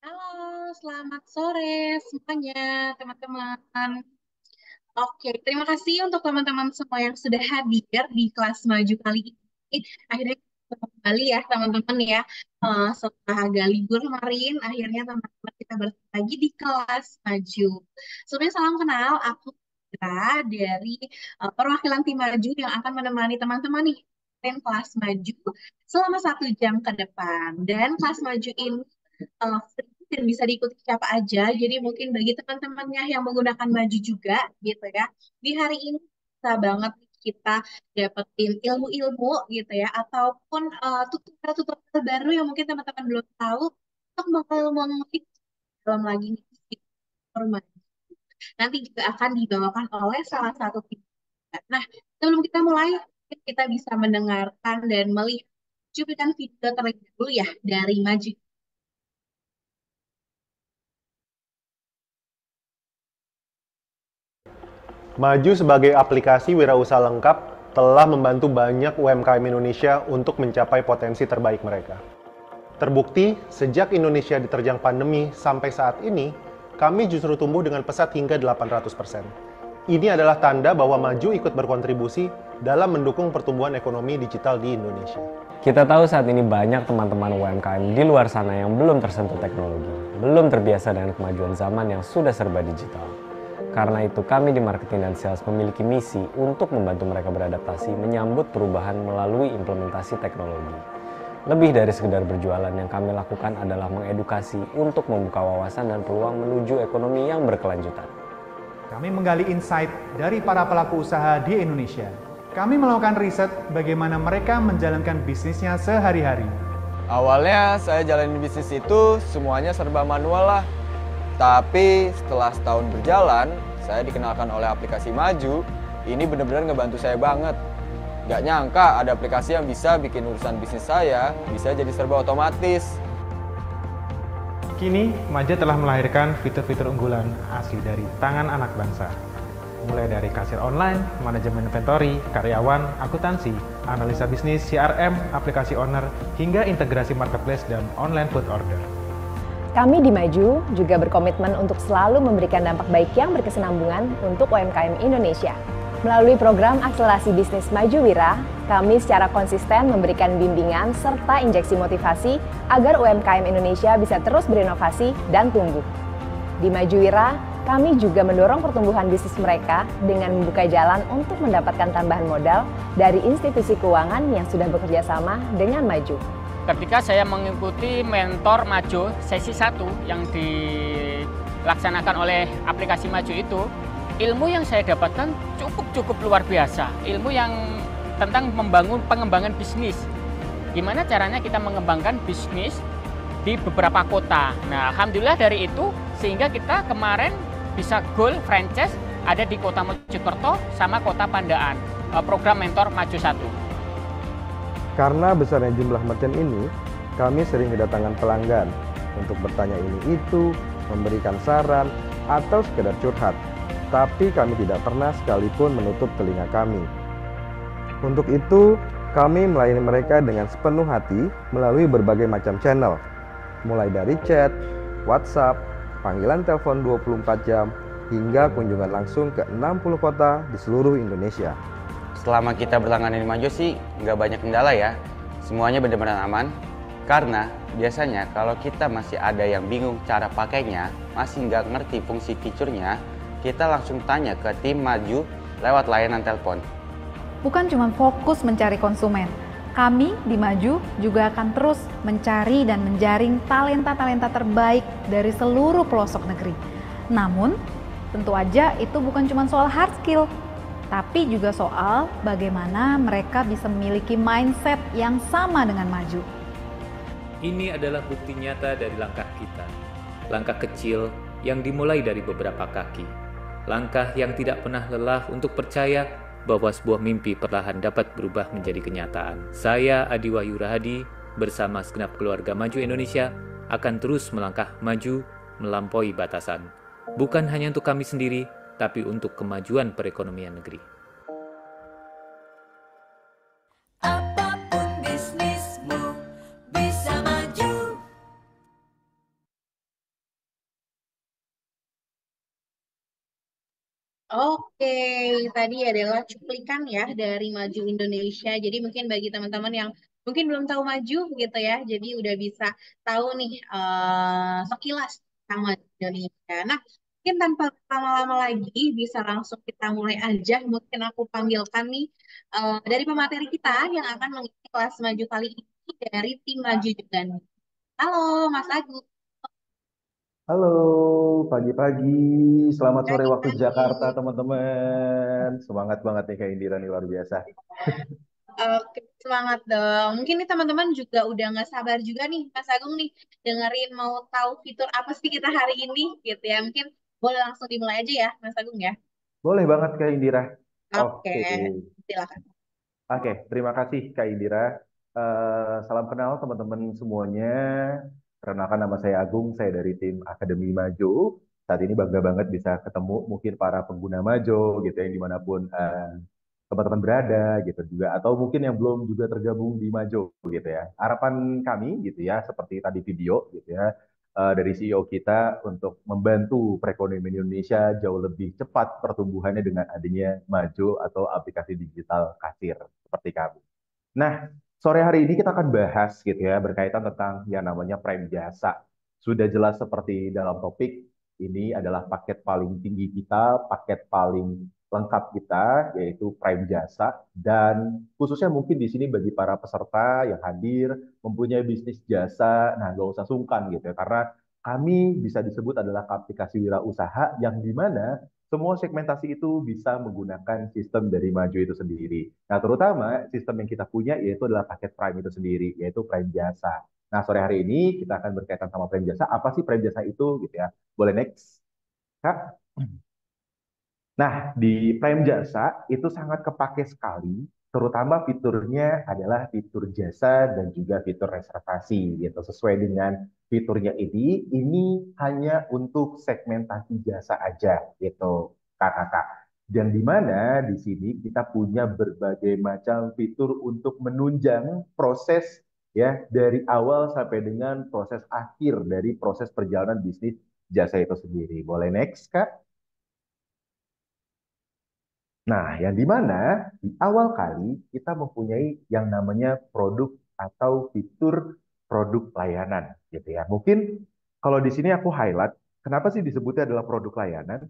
Halo, selamat sore semuanya, teman-teman. Oke, terima kasih untuk teman-teman semua yang sudah hadir di kelas maju kali ini. Akhirnya kita kembali ya, teman-teman ya. Setelah agak libur kemarin, akhirnya teman-teman kita bertemu lagi di kelas maju. Sebelumnya salam kenal, aku Fira dari perwakilan tim maju yang akan menemani teman-teman nih kelas maju selama 1 jam ke depan. Dan kelas maju ini free dan bisa diikuti siapa aja. Jadi mungkin bagi teman-temannya yang menggunakan baju juga gitu ya. Di hari ini bisa banget kita dapetin ilmu-ilmu gitu ya ataupun tutorial-tutorial baru yang mungkin teman-teman belum tahu untuk mengulik dalam lagi nih format. Nanti juga akan dibawakan oleh salah satu tim. Nah, sebelum kita mulai, kita bisa mendengarkan dan melihat cuplikan video terlebih dahulu ya dari Maju. Maju sebagai aplikasi wirausaha lengkap telah membantu banyak UMKM Indonesia untuk mencapai potensi terbaik mereka. Terbukti, sejak Indonesia diterjang pandemi sampai saat ini, kami justru tumbuh dengan pesat hingga 800%. Ini adalah tanda bahwa Maju ikut berkontribusi dalam mendukung pertumbuhan ekonomi digital di Indonesia. Kita tahu saat ini banyak teman-teman UMKM di luar sana yang belum tersentuh teknologi, belum terbiasa dengan kemajuan zaman yang sudah serba digital. Karena itu kami di Marketing dan Sales memiliki misi untuk membantu mereka beradaptasi menyambut perubahan melalui implementasi teknologi. Lebih dari sekedar berjualan, yang kami lakukan adalah mengedukasi untuk membuka wawasan dan peluang menuju ekonomi yang berkelanjutan. Kami menggali insight dari para pelaku usaha di Indonesia. Kami melakukan riset bagaimana mereka menjalankan bisnisnya sehari-hari. Awalnya saya jalanin bisnis itu semuanya serba manual lah. Tapi setelah setahun berjalan, saya dikenalkan oleh aplikasi Maju. Ini benar-benar ngebantu saya banget. Gak nyangka ada aplikasi yang bisa bikin urusan bisnis saya bisa jadi serba otomatis. Kini, Maju telah melahirkan fitur-fitur unggulan asli dari tangan anak bangsa. Mulai dari kasir online, manajemen inventory, karyawan, akuntansi, analisa bisnis, CRM, aplikasi owner, hingga integrasi marketplace dan online food order. Kami di Maju juga berkomitmen untuk selalu memberikan dampak baik yang berkesinambungan untuk UMKM Indonesia. Melalui program akselerasi bisnis Maju Wira, kami secara konsisten memberikan bimbingan serta injeksi motivasi agar UMKM Indonesia bisa terus berinovasi dan tumbuh. Di Maju Wira, kami juga mendorong pertumbuhan bisnis mereka dengan membuka jalan untuk mendapatkan tambahan modal dari institusi keuangan yang sudah bekerja sama dengan Maju. Ketika saya mengikuti mentor Maju sesi 1 yang dilaksanakan oleh aplikasi Maju itu, ilmu yang saya dapatkan cukup luar biasa. Ilmu yang tentang pengembangan bisnis. Gimana caranya kita mengembangkan bisnis di beberapa kota. Nah, alhamdulillah dari itu sehingga kita kemarin bisa goal franchise ada di Kota Mojokerto sama Kota Pandaan. Program mentor Maju 1. Karena besarnya jumlah merchant ini, kami sering kedatangan pelanggan untuk bertanya ini itu, memberikan saran, atau sekedar curhat. Tapi kami tidak pernah sekalipun menutup telinga kami. Untuk itu, kami melayani mereka dengan sepenuh hati melalui berbagai macam channel, mulai dari chat, WhatsApp, panggilan telepon 24 jam, hingga kunjungan langsung ke 60 kota di seluruh Indonesia. Selama kita berlangganan di Maju sih nggak banyak kendala ya. Semuanya benar-benar aman. Karena biasanya kalau kita masih ada yang bingung cara pakainya, masih nggak ngerti fungsi fiturnya, kita langsung tanya ke tim Maju lewat layanan telepon. Bukan cuma fokus mencari konsumen, kami di Maju juga akan terus mencari dan menjaring talenta-talenta terbaik dari seluruh pelosok negeri. Namun, tentu aja itu bukan cuma soal hard skill, tapi juga soal bagaimana mereka bisa memiliki mindset yang sama dengan Maju. Ini adalah bukti nyata dari langkah kita. Langkah kecil yang dimulai dari beberapa kaki. Langkah yang tidak pernah lelah untuk percaya bahwa sebuah mimpi perlahan dapat berubah menjadi kenyataan. Saya Adi Wahyu Rahadi bersama segenap keluarga Maju Indonesia akan terus melangkah maju melampaui batasan. Bukan hanya untuk kami sendiri, tapi untuk kemajuan perekonomian negeri. Oke, tadi adalah cuplikan ya dari Maju Indonesia. Jadi mungkin bagi teman-teman yang mungkin belum tahu Maju gitu ya, jadi udah bisa tahu nih sekilas tentang Maju Indonesia. Nah, mungkin tanpa lama-lama lagi bisa langsung kita mulai aja. Mungkin aku panggilkan nih dari pemateri kita yang akan mengisi kelas Maju kali ini dari tim Maju juga nih. Halo, Mas Agung. Halo, pagi-pagi. Selamat sore waktu Jakarta, Pagi-pagi. teman-teman. Semangat banget nih Kak Indira nih, luar biasa. Oke, semangat dong. Mungkin nih teman-teman juga udah nggak sabar juga nih, Mas Agung nih, dengerin mau tahu fitur apa sih kita hari ini gitu ya. Mungkin boleh langsung dimulai aja ya, Mas Agung ya. Boleh banget Kak Indira. Oke, Oke. silakan. Oke, terima kasih Kak Indira. Salam kenal teman-teman semuanya. Perkenalkan nama saya Agung, saya dari tim Akademi Majo. Saat ini bangga banget bisa ketemu mungkin para pengguna Majo gitu ya, dimanapun teman-teman berada gitu juga. Atau mungkin yang belum juga tergabung di Majo gitu ya. Harapan kami gitu ya, seperti tadi video gitu ya, dari CEO kita untuk membantu perekonomian Indonesia jauh lebih cepat pertumbuhannya dengan adanya Majo atau aplikasi digital kasir seperti kami. Nah, sore hari ini kita akan bahas gitu ya berkaitan tentang yang namanya prime jasa. Sudah jelas seperti dalam topik ini adalah paket paling tinggi kita, paket paling lengkap kita yaitu prime jasa dan khususnya mungkin di sini bagi para peserta yang hadir mempunyai bisnis jasa, nah gak usah sungkan gitu ya karena kami bisa disebut adalah aplikasi wirausaha yang di mana semua segmentasi itu bisa menggunakan sistem dari Maju itu sendiri. Nah, terutama sistem yang kita punya yaitu adalah paket Prime itu sendiri, yaitu Prime Jasa. Nah, sore hari ini kita akan berkaitan sama Prime Jasa. Apa sih Prime Jasa itu gitu ya? Boleh next, Kak? Nah, di Prime Jasa itu sangat kepake sekali, terutama fiturnya adalah fitur jasa dan juga fitur reservasi gitu. Sesuai dengan fiturnya ini hanya untuk segmentasi jasa aja gitu, kakak-kakak. Dan di mana di sini kita punya berbagai macam fitur untuk menunjang proses ya dari awal sampai dengan proses akhir dari proses perjalanan bisnis jasa itu sendiri. Boleh next, Kak? Nah, yang di mana di awal kali kita mempunyai yang namanya produk atau fitur produk layanan, gitu ya. Mungkin kalau di sini aku highlight, kenapa sih disebutnya adalah produk layanan?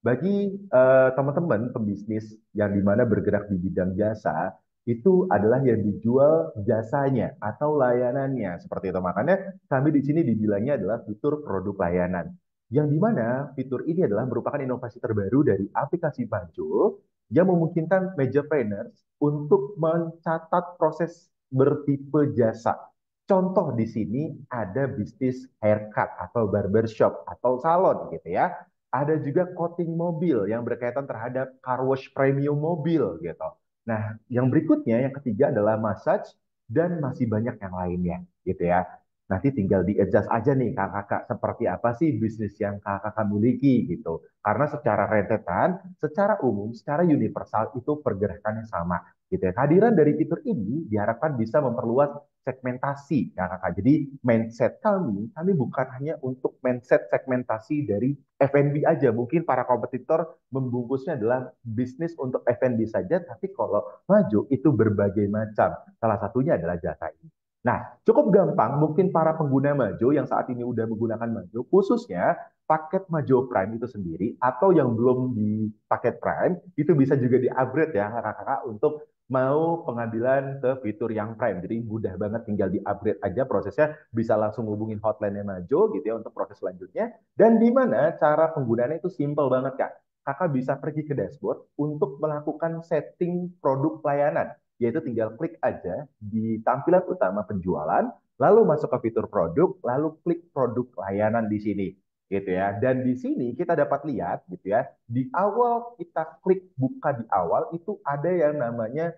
Bagi teman-teman pembisnis yang di mana bergerak di bidang jasa, itu adalah yang dijual jasanya atau layanannya seperti itu. Makanya kami di sini dibilangnya adalah fitur produk layanan. Yang di mana fitur ini adalah merupakan inovasi terbaru dari aplikasi Banjo yang memungkinkan media planners untuk mencatat proses bertipe jasa. Contoh di sini ada bisnis haircut atau barbershop atau salon gitu ya, ada juga coating mobil yang berkaitan terhadap car wash premium mobil gitu. Nah, yang berikutnya yang ketiga adalah massage dan masih banyak yang lainnya gitu ya. Nanti tinggal di-adjust aja nih kakak-kakak seperti apa sih bisnis yang kakak-kakak miliki gitu. Karena secara rentetan, secara umum, secara universal itu pergerakannya sama gitu ya. Kehadiran dari fitur ini diharapkan bisa memperluas segmentasi kakak-kakak. Jadi mindset kami bukan hanya untuk mindset segmentasi dari F&B aja. Mungkin para kompetitor membungkusnya adalah bisnis untuk F&B saja, tapi kalau Maju itu berbagai macam. Salah satunya adalah jasa ini. Nah, cukup gampang mungkin para pengguna Maju yang saat ini udah menggunakan Maju, khususnya paket Majo Prime itu sendiri, atau yang belum di paket Prime, itu bisa juga di-upgrade ya kakak-kakak untuk mau pengambilan ke fitur yang Prime. Jadi mudah banget tinggal di-upgrade aja prosesnya, bisa langsung hubungin hotline-nya Majo gitu ya untuk proses selanjutnya. Dan di mana cara penggunaannya itu simple banget, Kak. Kakak bisa pergi ke dashboard untuk melakukan setting produk layanan, yaitu tinggal klik aja di tampilan utama penjualan, lalu masuk ke fitur produk, lalu klik produk layanan di sini gitu ya. Dan di sini kita dapat lihat gitu ya, di awal kita klik buka di awal itu ada yang namanya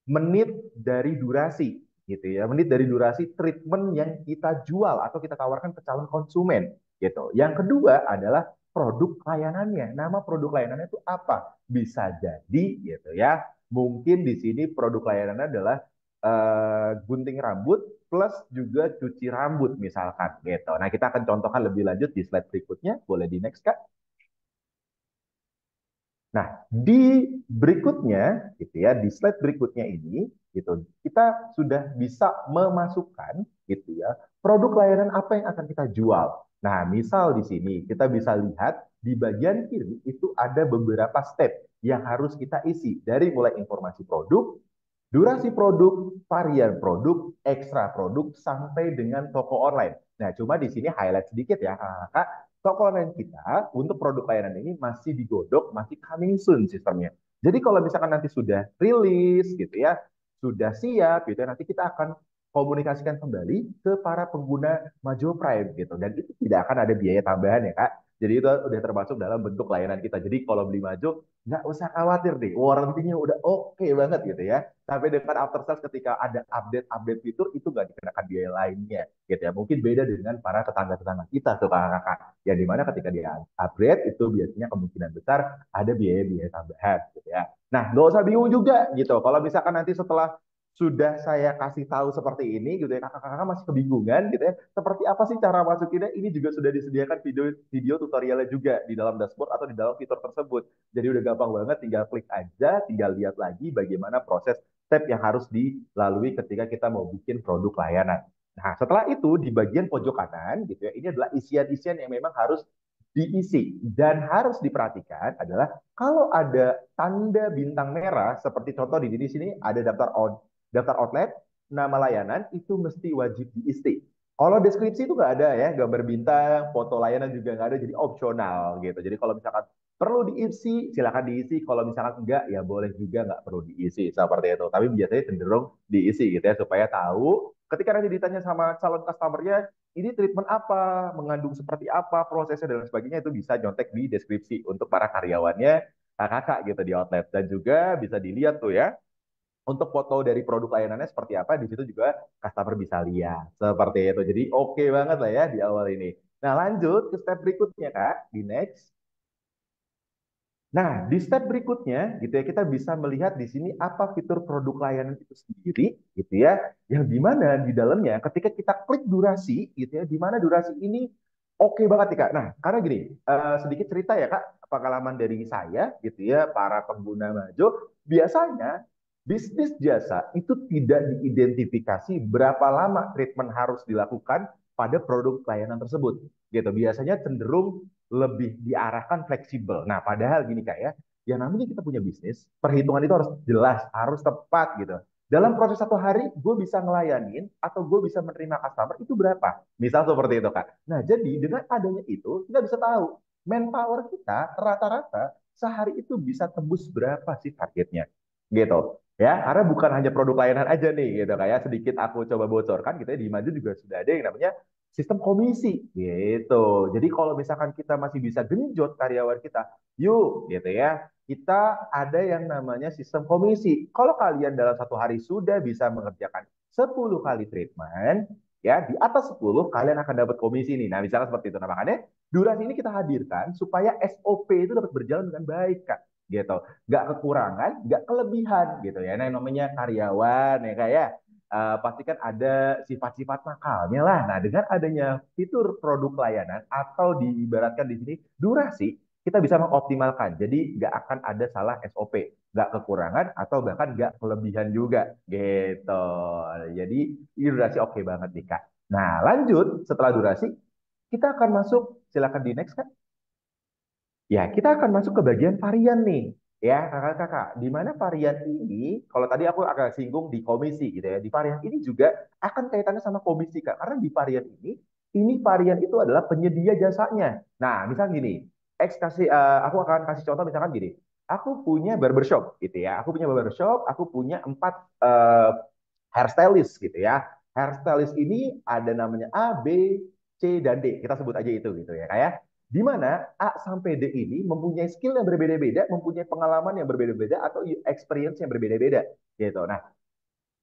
menit dari durasi gitu ya. Menit dari durasi treatment yang kita jual atau kita tawarkan ke calon konsumen gitu. Yang kedua adalah produk layanannya. Nama produk layanannya itu apa? Bisa jadi gitu ya. Mungkin di sini produk layanannya adalah gunting rambut plus juga cuci rambut misalkan gitu. Nah, kita akan contohkan lebih lanjut di slide berikutnya. Boleh di next, Kak? Nah, di berikutnya, gitu ya, di slide berikutnya ini, gitu, kita sudah bisa memasukkan, gitu ya, produk layanan apa yang akan kita jual. Nah, misal di sini kita bisa lihat di bagian kiri itu ada beberapa step yang harus kita isi dari mulai informasi produk, durasi produk, varian produk, ekstra produk, sampai dengan toko online. Nah, cuma di sini highlight sedikit ya, Kakak. Toko online kita untuk produk layanan ini masih digodok, masih coming soon sistemnya. Jadi kalau misalkan nanti sudah rilis gitu ya, sudah siap gitu ya, nanti kita akan komunikasikan kembali ke para pengguna Majo Prime gitu. Dan itu tidak akan ada biaya tambahan ya, Kak. Jadi itu udah termasuk dalam bentuk layanan kita. Jadi kalau beli Majo, nggak usah khawatir deh, warrantinya udah oke banget gitu ya. Sampai dengan after sales ketika ada update-update fitur itu nggak dikenakan biaya lainnya gitu ya. Mungkin beda dengan para tetangga-tetangga kita tuh kakak-kakak. Yang dimana ketika dia upgrade itu biasanya kemungkinan besar ada biaya-biaya tambahan gitu ya. Nah, nggak usah bingung juga gitu. Kalau misalkan nanti setelah sudah saya kasih tahu seperti ini gitu ya, kakak-kakak masih kebingungan gitu ya, seperti apa sih cara masukinnya, ini juga sudah disediakan video tutorialnya juga di dalam dashboard atau di dalam fitur tersebut. Jadi udah gampang banget, tinggal klik aja, tinggal lihat lagi bagaimana proses step yang harus dilalui ketika kita mau bikin produk layanan. Nah, setelah itu di bagian pojok kanan gitu ya, ini adalah isian-isian yang memang harus diisi dan harus diperhatikan adalah kalau ada tanda bintang merah seperti contoh di sini ada daftar outlet, nama layanan itu mesti wajib diisi. Kalau deskripsi itu nggak ada ya, gambar bintang, foto layanan juga nggak ada, jadi opsional gitu. Jadi kalau misalkan perlu diisi, silakan diisi. Kalau misalkan enggak, ya boleh juga nggak perlu diisi seperti itu. Tapi biasanya cenderung diisi gitu ya, supaya tahu ketika nanti ditanya sama calon customernya, ini treatment apa, mengandung seperti apa, prosesnya dan sebagainya, itu bisa nyontek di deskripsi untuk para karyawannya, kakak gitu di outlet. Dan juga bisa dilihat tuh ya, untuk foto dari produk layanannya seperti apa, di situ juga customer bisa lihat seperti itu. Jadi oke banget lah ya di awal ini. Nah, lanjut ke step berikutnya, Kak, di next. Nah, di step berikutnya gitu ya, kita bisa melihat di sini apa fitur produk layanan itu sendiri gitu ya, yang dimana di dalamnya ketika kita klik durasi gitu ya, di mana durasi ini oke banget nih Kak. Nah, karena gini, sedikit cerita ya Kak, pengalaman dari saya gitu ya, para pengguna Majo, biasanya bisnis jasa itu tidak diidentifikasi berapa lama treatment harus dilakukan pada produk layanan tersebut gitu. Biasanya cenderung lebih diarahkan fleksibel. Nah, padahal gini Kak ya, yang namanya kita punya bisnis, perhitungan itu harus jelas, harus tepat gitu. Dalam proses satu hari, gue bisa ngelayanin atau gue bisa menerima customer itu berapa? Misal seperti itu Kak. Nah, jadi dengan adanya itu, kita bisa tahu manpower kita rata-rata sehari itu bisa tembus berapa sih targetnya. Gitu. Ya, karena bukan hanya produk layanan aja nih gitu kayak sedikit aku coba bocorkan gitu ya, di Maju juga sudah ada yang namanya sistem komisi gitu. Jadi kalau misalkan kita masih bisa genjot karyawan kita, yuk gitu ya. Kita ada yang namanya sistem komisi. Kalau kalian dalam satu hari sudah bisa mengerjakan 10 kali treatment, ya di atas 10 kalian akan dapat komisi nih. Nah, misalnya seperti itu. Nah, makanya durasi ini kita hadirkan supaya SOP itu dapat berjalan dengan baik, Kak. Gitu. Nggak kekurangan, nggak kelebihan gitu ya. Nah, yang namanya karyawan ya kayak pastikan ada sifat-sifat nakalnya lah. Nah, dengan adanya fitur produk layanan atau diibaratkan di sini durasi, kita bisa mengoptimalkan. Jadi nggak akan ada salah SOP, nggak kekurangan atau bahkan nggak kelebihan juga gitu. Jadi ini durasi oke banget nih Kak. Nah, lanjut setelah durasi, kita akan masuk, silakan di next Kak. Ya, kita akan masuk ke bagian varian nih. Ya, kakak-kakak. Di mana varian ini, kalau tadi aku agak singgung di komisi gitu ya. Di varian ini juga akan kaitannya sama komisi, Kak. Karena di varian ini varian itu adalah penyedia jasanya. Nah, misal gini, aku akan kasih contoh misalkan gini. Aku punya barbershop gitu ya. Aku punya barbershop, aku punya 4 hairstylist gitu ya. Hairstylist ini ada namanya A, B, C, dan D. Kita sebut aja itu gitu ya. Kayak di mana A sampai D ini mempunyai skill yang berbeda-beda, mempunyai pengalaman yang berbeda-beda atau experience yang berbeda-beda gitu. Nah,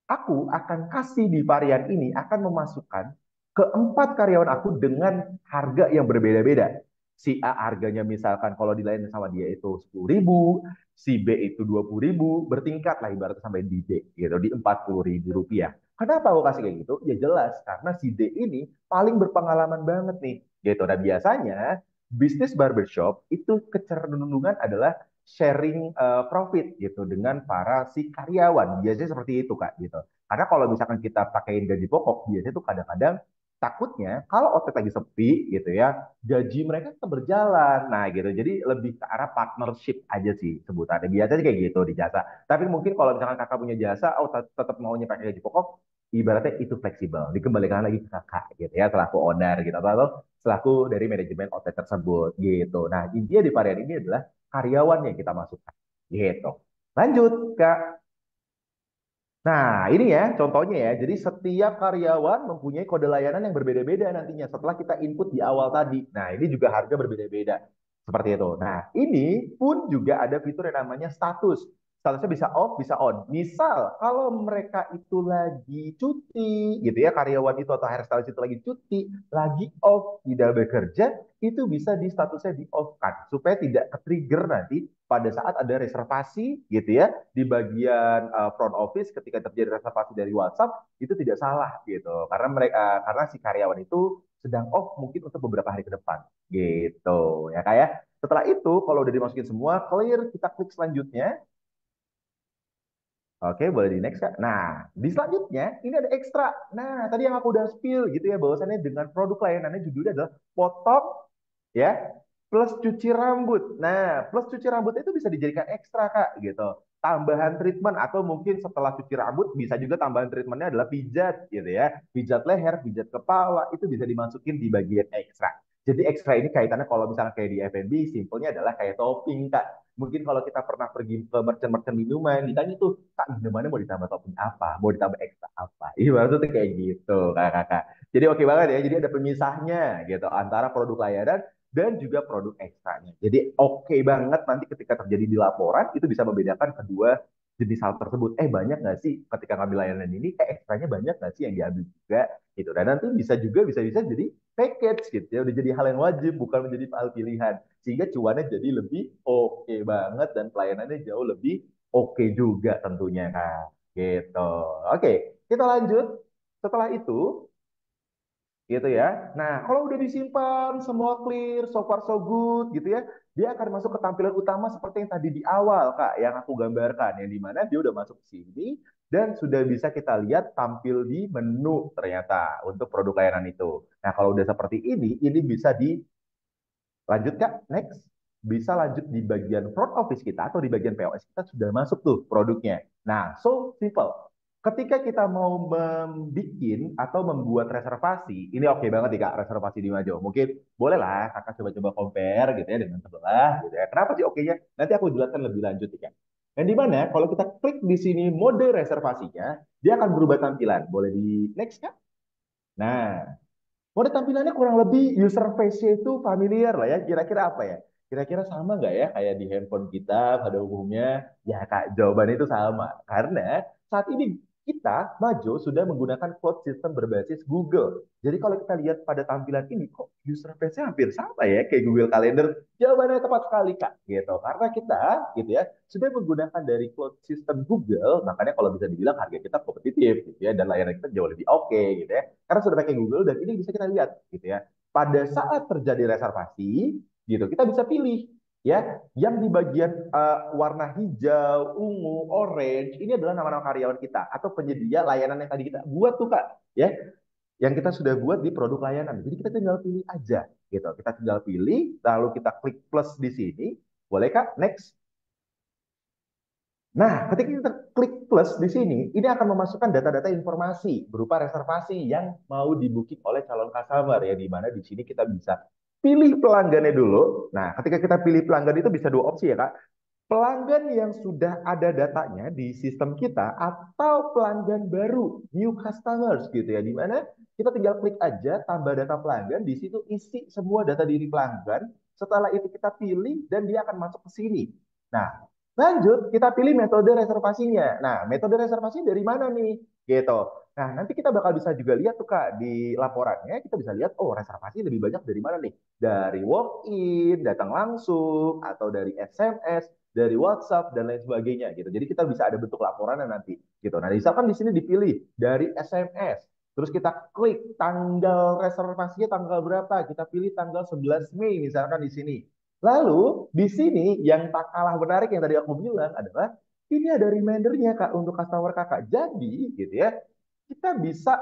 aku akan kasih di varian ini akan memasukkan keempat karyawan aku dengan harga yang berbeda-beda. Si A harganya misalkan kalau dilayanin sama dia itu 10.000, si B itu 20.000, bertingkat lah ibaratnya sampai di D gitu, di 40.000 rupiah. Kenapa aku kasih kayak gitu? Ya jelas, karena si D ini paling berpengalaman banget nih gitu. Dan biasanya bisnis barbershop itu kecenderungan adalah sharing profit gitu dengan para si karyawan. Biasanya seperti itu Kak gitu. Karena kalau misalkan kita pakai gaji pokok, biasanya tuh kadang-kadang takutnya kalau outlet lagi sepi gitu ya, gaji mereka tetap berjalan. Nah gitu. Jadi lebih ke arah partnership aja sih sebutannya. Biasanya kayak gitu di jasa. Tapi mungkin kalau misalkan kakak punya jasa, oh tetap maunya pakai gaji pokok, ibaratnya itu fleksibel. Dikembalikan lagi ke kakak gitu ya, selaku owner gitu. Atau selaku dari manajemen outlet tersebut gitu. Nah intinya di varian ini adalah karyawan yang kita masukkan gitu. Lanjut Kak. Nah, ini ya contohnya ya. Jadi setiap karyawan mempunyai kode layanan yang berbeda-beda nantinya setelah kita input di awal tadi. Nah, ini juga harga berbeda-beda. Seperti itu. Nah, ini pun juga ada fitur yang namanya status. Statusnya bisa off, bisa on. Misal, kalau mereka itu lagi cuti, gitu ya, karyawan itu atau hairstylist itu lagi cuti, lagi off, tidak bekerja, itu bisa di statusnya di off kan, supaya tidak ke-trigger nanti pada saat ada reservasi, gitu ya, di bagian front office ketika terjadi reservasi dari WhatsApp itu tidak salah gitu karena mereka karena si karyawan itu sedang off mungkin untuk beberapa hari ke depan gitu ya kayak setelah itu kalau udah dimasukin semua clear kita klik selanjutnya. Oke, boleh di next Kak. Nah, di selanjutnya ini ada ekstra. Nah, tadi yang aku udah spill gitu ya bahwasannya dengan produk layanannya judulnya adalah potong ya plus cuci rambut. Nah, plus cuci rambut itu bisa dijadikan ekstra Kak gitu. Tambahan treatment atau mungkin setelah cuci rambut bisa juga tambahan treatmentnya adalah pijat gitu ya. Pijat leher, pijat kepala itu bisa dimasukin di bagian ekstra. Jadi ekstra ini kaitannya kalau misalnya kayak di F&B, simpelnya adalah kayak topping Kak. Mungkin kalau kita pernah pergi ke merchant-merchant minuman, ditanya tuh, Kak minumannya mau ditambah topping apa? Mau ditambah ekstra apa? Iya, tuh kayak gitu Kakak-kakak. Jadi oke banget ya, jadi ada pemisahnya gitu antara produk layanan dan juga produk ekstranya. Jadi oke banget nanti ketika terjadi di laporan itu bisa membedakan kedua jenis hal tersebut. Banyak nggak sih ketika ngambil layanan ini? Ekstranya banyak nggak sih yang diambil juga? Gitu. Dan nanti bisa juga bisa-bisa jadi package gitu ya, udah jadi hal yang wajib bukan menjadi hal pilihan. Sehingga cuannya jadi lebih oke banget dan pelayanannya jauh lebih oke juga tentunya Kak. Gitu. Oke, kita lanjut. Setelah itu gitu ya. Nah, kalau udah disimpan, semua clear, so far so good gitu ya, dia akan masuk ke tampilan utama seperti yang tadi di awal, Kak, yang aku gambarkan, yang dimana dia udah masuk ke sini dan sudah bisa kita lihat tampil di menu ternyata untuk produk layanan itu. Nah, kalau udah seperti ini bisa dilanjut, Kak, next. Bisa lanjut di bagian front office kita atau di bagian POS kita sudah masuk tuh produknya. Nah, so simple. Ketika kita mau membuat atau membuat reservasi, ini oke banget nih Kak, reservasi di Majo. Mungkin bolehlah Kakak coba-coba compare gitu ya dengan sebelah gitu ya. Kenapa sih oke-nya? Nanti aku jelaskan lebih lanjut nih Kak. Dan di mana kalau kita klik di sini mode reservasinya, dia akan berubah tampilan. Boleh di next Kak? Nah, mode tampilannya kurang lebih user face-nya itu familiar lah ya. Kira-kira apa ya? Kira-kira sama nggak ya kayak di handphone kita pada umumnya? Ya Kak, jawabannya itu sama. Karena saat ini kita, Majo, sudah menggunakan cloud system berbasis Google. Jadi kalau kita lihat pada tampilan ini, kok user face-nya hampir sama ya kayak Google Calendar? Jawabannya tepat sekali Kak. Gitu. Karena kita gitu ya sudah menggunakan dari cloud system Google, makanya kalau bisa dibilang harga kita kompetitif gitu ya dan layanan kita jauh lebih oke gitu ya karena sudah pakai Google dan ini bisa kita lihat gitu ya. Pada saat terjadi reservasi gitu, kita bisa pilih ya yang di bagian warna hijau, ungu, orange ini adalah nama-nama karyawan kita atau penyedia layanan yang tadi kita buat tuh Kak ya. Yang kita sudah buat di produk layanan. Jadi kita tinggal pilih aja gitu. Kita tinggal pilih lalu kita klik plus di sini. Boleh Kak? Next. Nah, ketika kita klik plus di sini, ini akan memasukkan data-data informasi berupa reservasi yang mau di-booking oleh calon customer ya, di mana di sini kita bisa pilih pelanggannya dulu. Nah, ketika kita pilih pelanggan itu bisa dua opsi ya, Kak. Pelanggan yang sudah ada datanya di sistem kita atau pelanggan baru, new customers gitu ya, di mana kita tinggal klik aja tambah data pelanggan, di situ isi semua data diri pelanggan. Setelah itu kita pilih dan dia akan masuk ke sini. Nah, lanjut, kita pilih metode reservasinya. Nah, metode reservasi dari mana nih? Gitu. Nah, nanti kita bakal bisa juga lihat tuh Kak, di laporannya kita bisa lihat, oh reservasi lebih banyak dari mana nih? Dari walk-in, datang langsung, atau dari SMS, dari WhatsApp, dan lain sebagainya gitu. Jadi kita bisa ada bentuk laporannya nanti. Gitu. Nah, misalkan di sini dipilih dari SMS, terus kita klik tanggal reservasinya tanggal berapa, kita pilih tanggal 11 Mei misalkan di sini. Lalu di sini yang tak kalah menarik yang tadi aku bilang adalah ini ada remindernya Kak untuk customer Kakak. Jadi gitu ya, kita bisa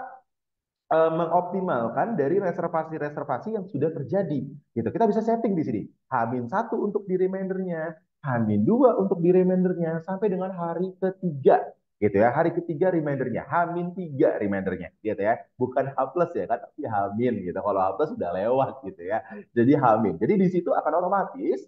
mengoptimalkan dari reservasi-reservasi yang sudah terjadi. Gitu. Kita bisa setting di sini. H-1 untuk di remindernya, H-2 untuk di remindernya, sampai dengan hari ketiga. Gitu ya, hari ketiga remindernya, H-3 remindernya, gitu ya. Bukan H plus ya kan, tapi H-, gitu. Kalau H plus sudah lewat gitu ya. Jadi H-. Jadi di situ akan otomatis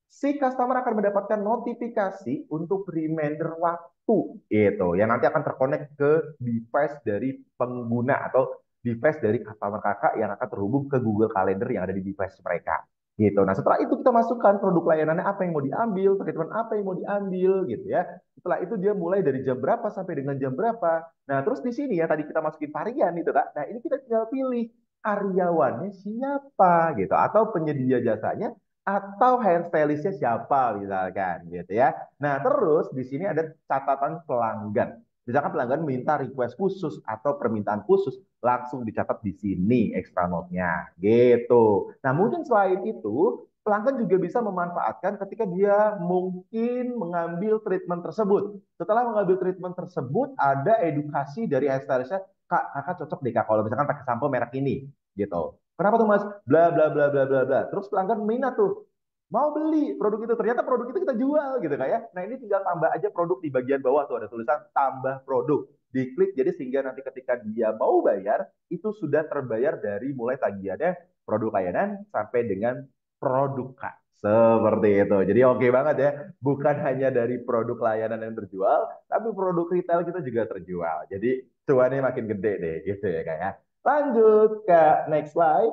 si customer akan mendapatkan notifikasi untuk reminder waktu itu yang nanti akan terkonek ke device dari pengguna atau device dari customer kakak yang akan terhubung ke Google Calendar yang ada di device mereka. Gitu. Nah, setelah itu kita masukkan produk layanannya apa yang mau diambil, treatment apa yang mau diambil, gitu ya. Setelah itu dia mulai dari jam berapa sampai dengan jam berapa. Nah, terus di sini ya tadi kita masukin varian itu, Kak. Nah, ini kita tinggal pilih karyawannya siapa gitu atau penyedia jasanya atau hairstylistnya siapa misalkan gitu ya. Nah, terus di sini ada catatan pelanggan. Misalkan pelanggan minta request khusus atau permintaan khusus, langsung dicatat di sini extra note-nya gitu. Nah, mungkin selain itu, pelanggan juga bisa memanfaatkan ketika dia mungkin mengambil treatment tersebut. Setelah mengambil treatment tersebut, ada edukasi dari hairstylistnya, Kak, kakak cocok deh Kak kalau misalkan pakai sampo merek ini gitu. Kenapa tuh Mas? Bla bla bla bla bla bla. Terus pelanggan minat tuh mau beli produk itu, ternyata produk itu kita jual gitu kayak. Nah, ini tinggal tambah aja produk di bagian bawah tuh ada tulisan tambah produk. Diklik jadi sehingga nanti ketika dia mau bayar itu sudah terbayar dari mulai tagihannya produk layanan sampai dengan produk Kak. Seperti itu. Jadi oke banget ya. Bukan hanya dari produk layanan yang terjual, tapi produk retail kita juga terjual. Jadi cuannya makin gede deh gitu ya Kak ya. Lanjut Kak, next slide.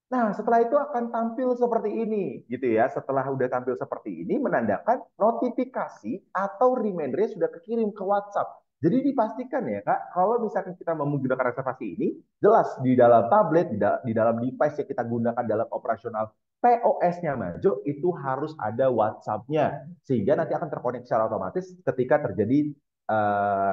Nah, setelah itu akan tampil seperti ini, gitu ya. Setelah udah tampil seperti ini, menandakan notifikasi atau remindernya sudah kekirim ke WhatsApp. Jadi dipastikan ya, Kak, kalau misalkan kita mau menggunakan reservasi ini, jelas di dalam tablet, di dalam device yang kita gunakan dalam operasional POS-nya Maju, itu harus ada WhatsApp-nya. Sehingga nanti akan terkoneksi secara otomatis ketika terjadi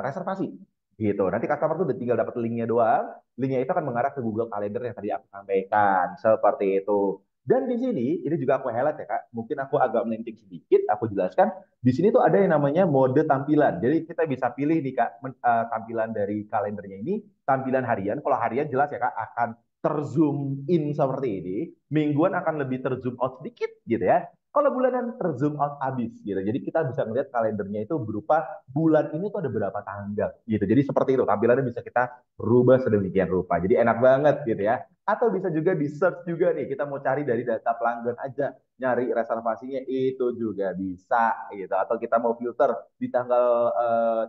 reservasi. Gitu. Nanti customer tuh udah tinggal dapat linknya doang, linknya itu akan mengarah ke Google Calendar yang tadi aku sampaikan. Seperti itu. Dan di sini, ini juga aku highlight ya Kak, mungkin aku agak melinting sedikit, aku jelaskan, di sini tuh ada yang namanya mode tampilan. Jadi kita bisa pilih nih Kak, tampilan dari kalendernya ini, tampilan harian. Kalau harian jelas ya Kak, akan terzoom in seperti ini, mingguan akan lebih terzoom out sedikit gitu ya. Kalau bulanan terzoom out habis gitu. Jadi kita bisa melihat kalendernya itu berupa bulan ini tuh ada berapa tanggal gitu. Jadi seperti itu tampilannya bisa kita rubah sedemikian rupa. Jadi enak banget gitu ya. Atau bisa juga di search juga nih. Kita mau cari dari data pelanggan aja. Nyari reservasinya itu juga bisa gitu. Atau kita mau filter di tanggal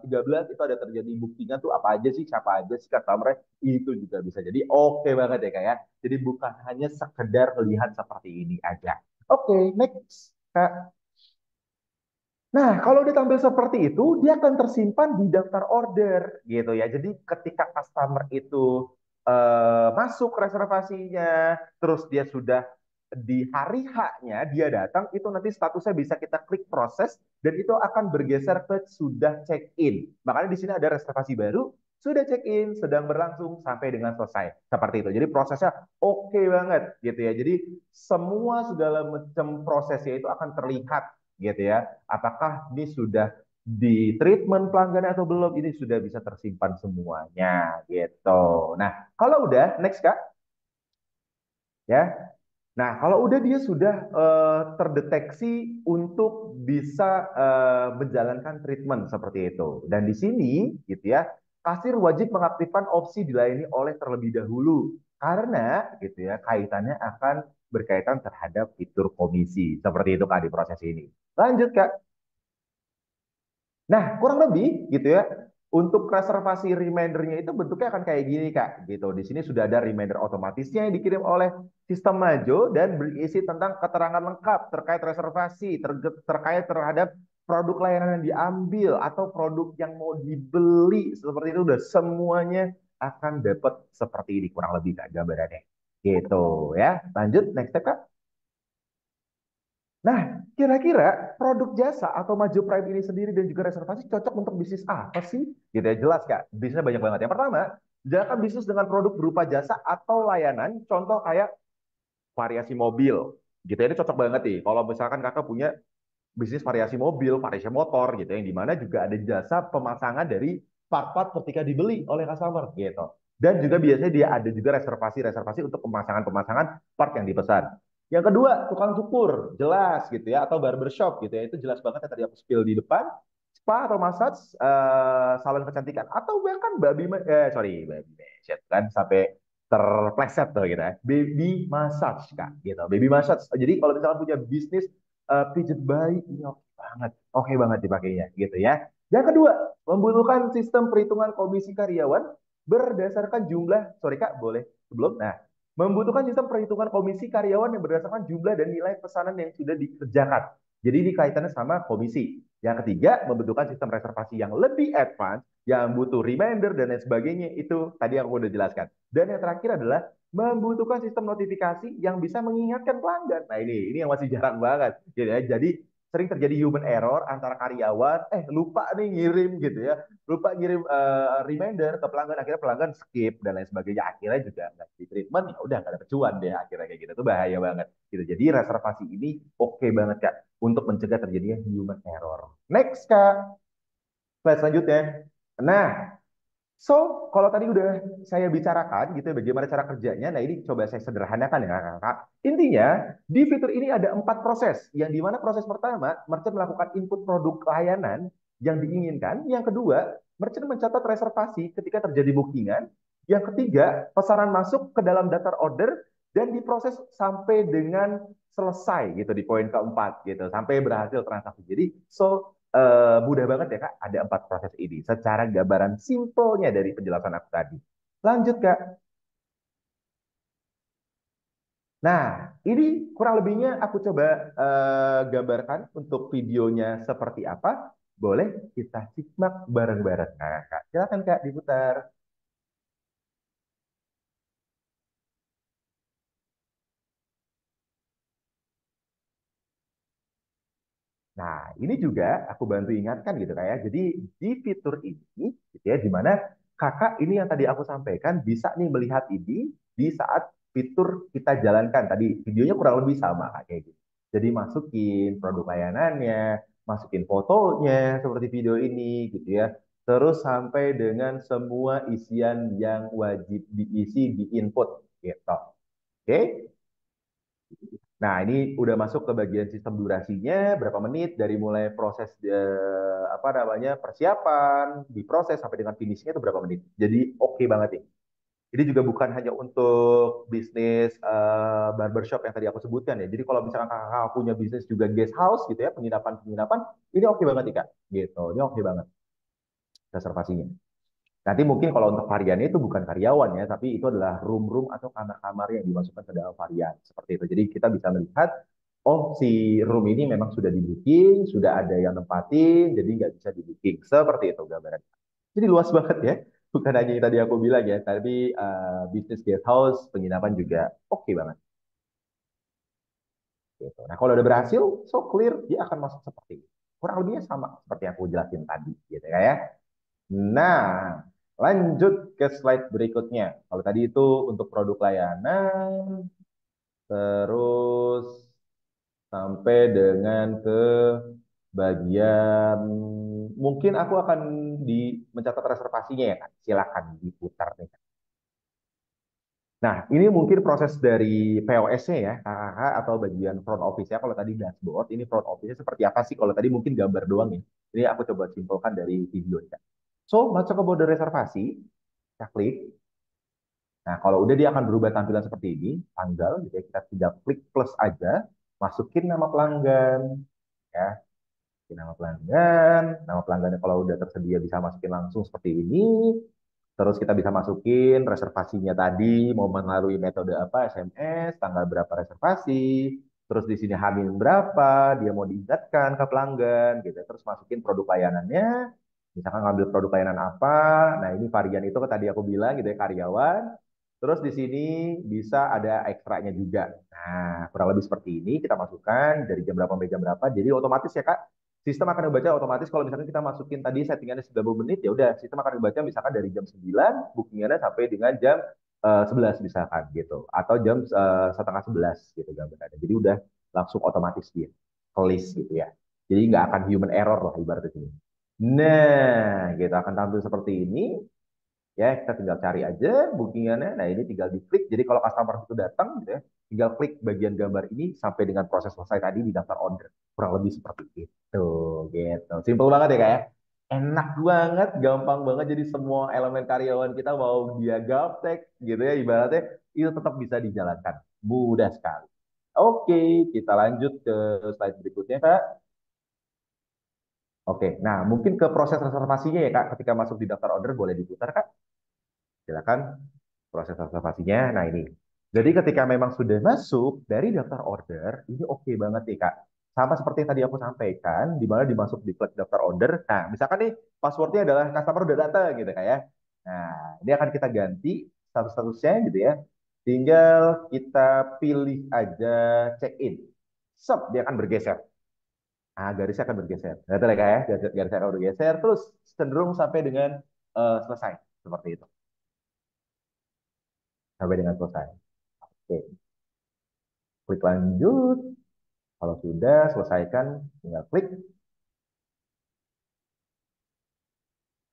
13 itu ada terjadi buktinya tuh apa aja sih, siapa aja sih customer itu juga bisa. Jadi oke banget ya kayak. Jadi bukan hanya sekedar melihat seperti ini aja. Oke, next. Kak. Nah, kalau udah tampil seperti itu, dia akan tersimpan di daftar order, gitu ya. Jadi ketika customer itu masuk reservasinya, terus dia sudah di hari H-nya dia datang, itu nanti statusnya bisa kita klik proses dan itu akan bergeser ke sudah check-in. Makanya di sini ada reservasi baru, sudah check-in, sedang berlangsung sampai dengan selesai. Seperti itu. Jadi prosesnya oke banget, gitu ya. Jadi semua segala macam prosesnya itu akan terlihat gitu ya. Apakah ini sudah di treatment pelanggan atau belum? Ini sudah bisa tersimpan semuanya gitu. Nah, kalau udah next Kak ya. Nah, kalau udah dia sudah terdeteksi untuk bisa menjalankan treatment seperti itu. Dan di sini gitu ya, kasir wajib mengaktifkan opsi dilayani oleh terlebih dahulu karena gitu ya kaitannya akan berkaitan terhadap fitur komisi. Seperti itu Kak di proses ini. Lanjut Kak. Nah, kurang lebih gitu ya. Untuk reservasi remindernya itu bentuknya akan kayak gini Kak, gitu. Di sini sudah ada reminder otomatisnya yang dikirim oleh sistem Majo dan berisi tentang keterangan lengkap terkait reservasi, terkait terhadap produk layanan yang diambil atau produk yang mau dibeli seperti itu udah semuanya akan dapat seperti ini kurang lebih Kak gambarannya. Gitu ya. Lanjut next step Kak. Nah, kira-kira produk jasa atau Maju Prime ini sendiri dan juga reservasi cocok untuk bisnis apa sih? Gitu ya, jelas Kak. Bisnisnya banyak banget. Yang pertama, jalankan bisnis dengan produk berupa jasa atau layanan, contoh kayak variasi mobil, Gitu ya, ini cocok banget nih. Kalau misalkan kakak punya bisnis variasi mobil, variasi motor gitu, yang dimana juga ada jasa pemasangan dari part-part ketika dibeli oleh customer gitu. Dan juga biasanya dia ada juga reservasi-reservasi untuk pemasangan-pemasangan part yang dipesan. Yang kedua, tukang cukur, jelas gitu ya, atau barbershop gitu ya, itu jelas banget yang tadi aku spill di depan. Spa atau massage, salon kecantikan, atau bahkan baby massage kan sampai terpleset tuh gitu ya. Baby massage kak, gitu. Baby massage. Jadi kalau misalnya punya bisnis pijet bayi ini oke banget dipakainya gitu ya. Yang kedua, membutuhkan sistem perhitungan komisi karyawan berdasarkan jumlah, sorry kak, boleh sebelum. Nah, membutuhkan sistem perhitungan komisi karyawan yang berdasarkan jumlah dan nilai pesanan yang sudah dikerjakan. Jadi ini kaitannya sama komisi. Yang ketiga, membutuhkan sistem reservasi yang lebih advance, yang butuh reminder dan lain sebagainya. Itu tadi yang aku udah jelaskan. Dan yang terakhir adalah membutuhkan sistem notifikasi yang bisa mengingatkan pelanggan. Nah ini yang masih jarang banget, gitu ya. Jadi sering terjadi human error antara karyawan, lupa nih ngirim gitu ya, lupa ngirim reminder ke pelanggan, akhirnya pelanggan skip dan lain sebagainya, akhirnya juga nggak di treatment, ya udah nggak ada kecuan deh akhirnya kayak gitu, itu bahaya banget gitu. Jadi reservasi ini oke banget kak untuk mencegah terjadinya human error. Next kak, slide selanjutnya. Nah, so, kalau tadi udah saya bicarakan gitu ya, bagaimana cara kerjanya, nah ini coba saya sederhanakan ya kakak. Intinya, di fitur ini ada 4 proses, yang dimana proses pertama, merchant melakukan input produk layanan yang diinginkan. Yang kedua, merchant mencatat reservasi ketika terjadi bookingan. Yang ketiga, pesanan masuk ke dalam daftar order dan diproses sampai dengan selesai gitu di poin keempat gitu, sampai berhasil transaksi. Jadi, mudah banget ya Kak, ada 4 proses ini. Secara gambaran simpelnya dari penjelasan aku tadi. Lanjut Kak. Nah, ini kurang lebihnya aku coba gambarkan untuk videonya seperti apa. Boleh kita simak bareng-bareng Kak. Silakan Kak diputar. Nah, ini juga aku bantu ingatkan gitu kayak. Jadi di fitur ini gitu ya di mana Kakak ini yang tadi aku sampaikan bisa nih melihat ini di saat fitur kita jalankan. Tadi videonya kurang lebih sama Kak, kayak gitu. Jadi masukin produk layanannya, masukin fotonya seperti video ini gitu ya. Terus sampai dengan semua isian yang wajib diisi di input gitu. Oke? Nah, ini udah masuk ke bagian sistem durasinya, berapa menit dari mulai proses apa namanya persiapan, diproses sampai dengan finishnya itu berapa menit. Jadi oke banget nih. Ini juga bukan hanya untuk bisnis barbershop yang tadi aku sebutkan ya. Jadi kalau misalkan kakak punya bisnis juga guest house gitu ya, penginapan-penginapan, ini oke banget nih Kak. Gitu, ini oke banget reservasinya. Nanti mungkin kalau untuk variannya itu bukan karyawan ya, tapi itu adalah room-room atau kamar-kamar yang dimasukkan ke dalam varian. Seperti itu. Jadi kita bisa melihat, oh si room ini memang sudah di booking, sudah ada yang nempatin, jadi nggak bisa di booking. Seperti itu gambaran. Jadi luas banget ya. Bukan hanya yang tadi aku bilang ya, tapi bisnis guest house, penginapan juga oke banget. Gitu. Nah kalau udah berhasil, so clear, dia akan masuk seperti itu. Kurang lebihnya sama seperti yang aku jelasin tadi. Gitu ya. Nah, lanjut ke slide berikutnya. Kalau tadi itu untuk produk layanan, terus sampai dengan ke bagian mungkin aku akan mencatat reservasinya ya kan. Silakan diputar nih. Nah, ini mungkin proses dari POS-nya ya, kakak atau bagian front office-nya. Kalau tadi dashboard, ini front office-nya seperti apa sih? Kalau tadi mungkin gambar doang ya. Ini aku coba simpulkan dari videonya. So, masuk ke mode reservasi, kita klik. Nah, kalau udah dia akan berubah tampilan seperti ini, tanggal, gitu ya, kita tinggal klik plus aja, masukin nama pelanggan, ya, masukin nama pelanggannya kalau udah tersedia bisa masukin langsung seperti ini, terus kita bisa masukin reservasinya tadi, mau melalui metode apa, SMS, tanggal berapa reservasi, terus di sini hamil berapa, dia mau diingatkan ke pelanggan, gitu, terus masukin produk layanannya, misalkan ngambil produk layanan apa, nah ini varian itu kan tadi aku bilang gitu ya, karyawan, terus di sini bisa ada ekstranya juga. Nah, kurang lebih seperti ini kita masukkan dari jam berapa sampai jam berapa. Jadi otomatis ya Kak, sistem akan membaca otomatis kalau misalkan kita masukin tadi settingannya 90 menit, ya udah sistem akan membaca misalkan dari jam 9 bookingannya sampai dengan jam 11 misalkan gitu. Atau jam setengah 11 gitu gambarannya. Jadi udah langsung otomatis dia ke list gitu ya. Jadi nggak akan human error lah ibaratnya sini. Nah, kita akan tampil seperti ini. Ya, kita tinggal cari aja bookingannya. Nah, ini tinggal diklik. Jadi kalau customer itu datang gitu ya, tinggal klik bagian gambar ini sampai dengan proses selesai tadi di daftar order. Kurang lebih seperti itu, gitu. Simple banget ya, kayak. Enak banget, gampang banget. Jadi semua elemen karyawan kita mau dia gaptek gitu ya, ibaratnya itu tetap bisa dijalankan. Mudah sekali. Oke, kita lanjut ke slide berikutnya, Kak. Oke, nah mungkin ke proses reservasinya ya, Kak. Ketika masuk di daftar order, boleh diputar, Kak. Silakan proses reservasinya. Nah ini. Jadi ketika memang sudah masuk dari daftar order, ini oke banget nih Kak. Sama seperti yang tadi aku sampaikan, di mana dimasuk di klik daftar order. Nah, misalkan nih passwordnya adalah customer udah datang gitu Kak ya. Nah, ini akan kita ganti status-statusnya gitu ya. Tinggal kita pilih aja check in. Sep, dia akan bergeser. Nah, garisnya akan bergeser. Nah, itu ya Kak ya. Garisnya akan bergeser, terus cenderung sampai dengan selesai. Seperti itu. Sampai dengan selesai. Oke, klik lanjut. Kalau sudah selesaikan, tinggal klik.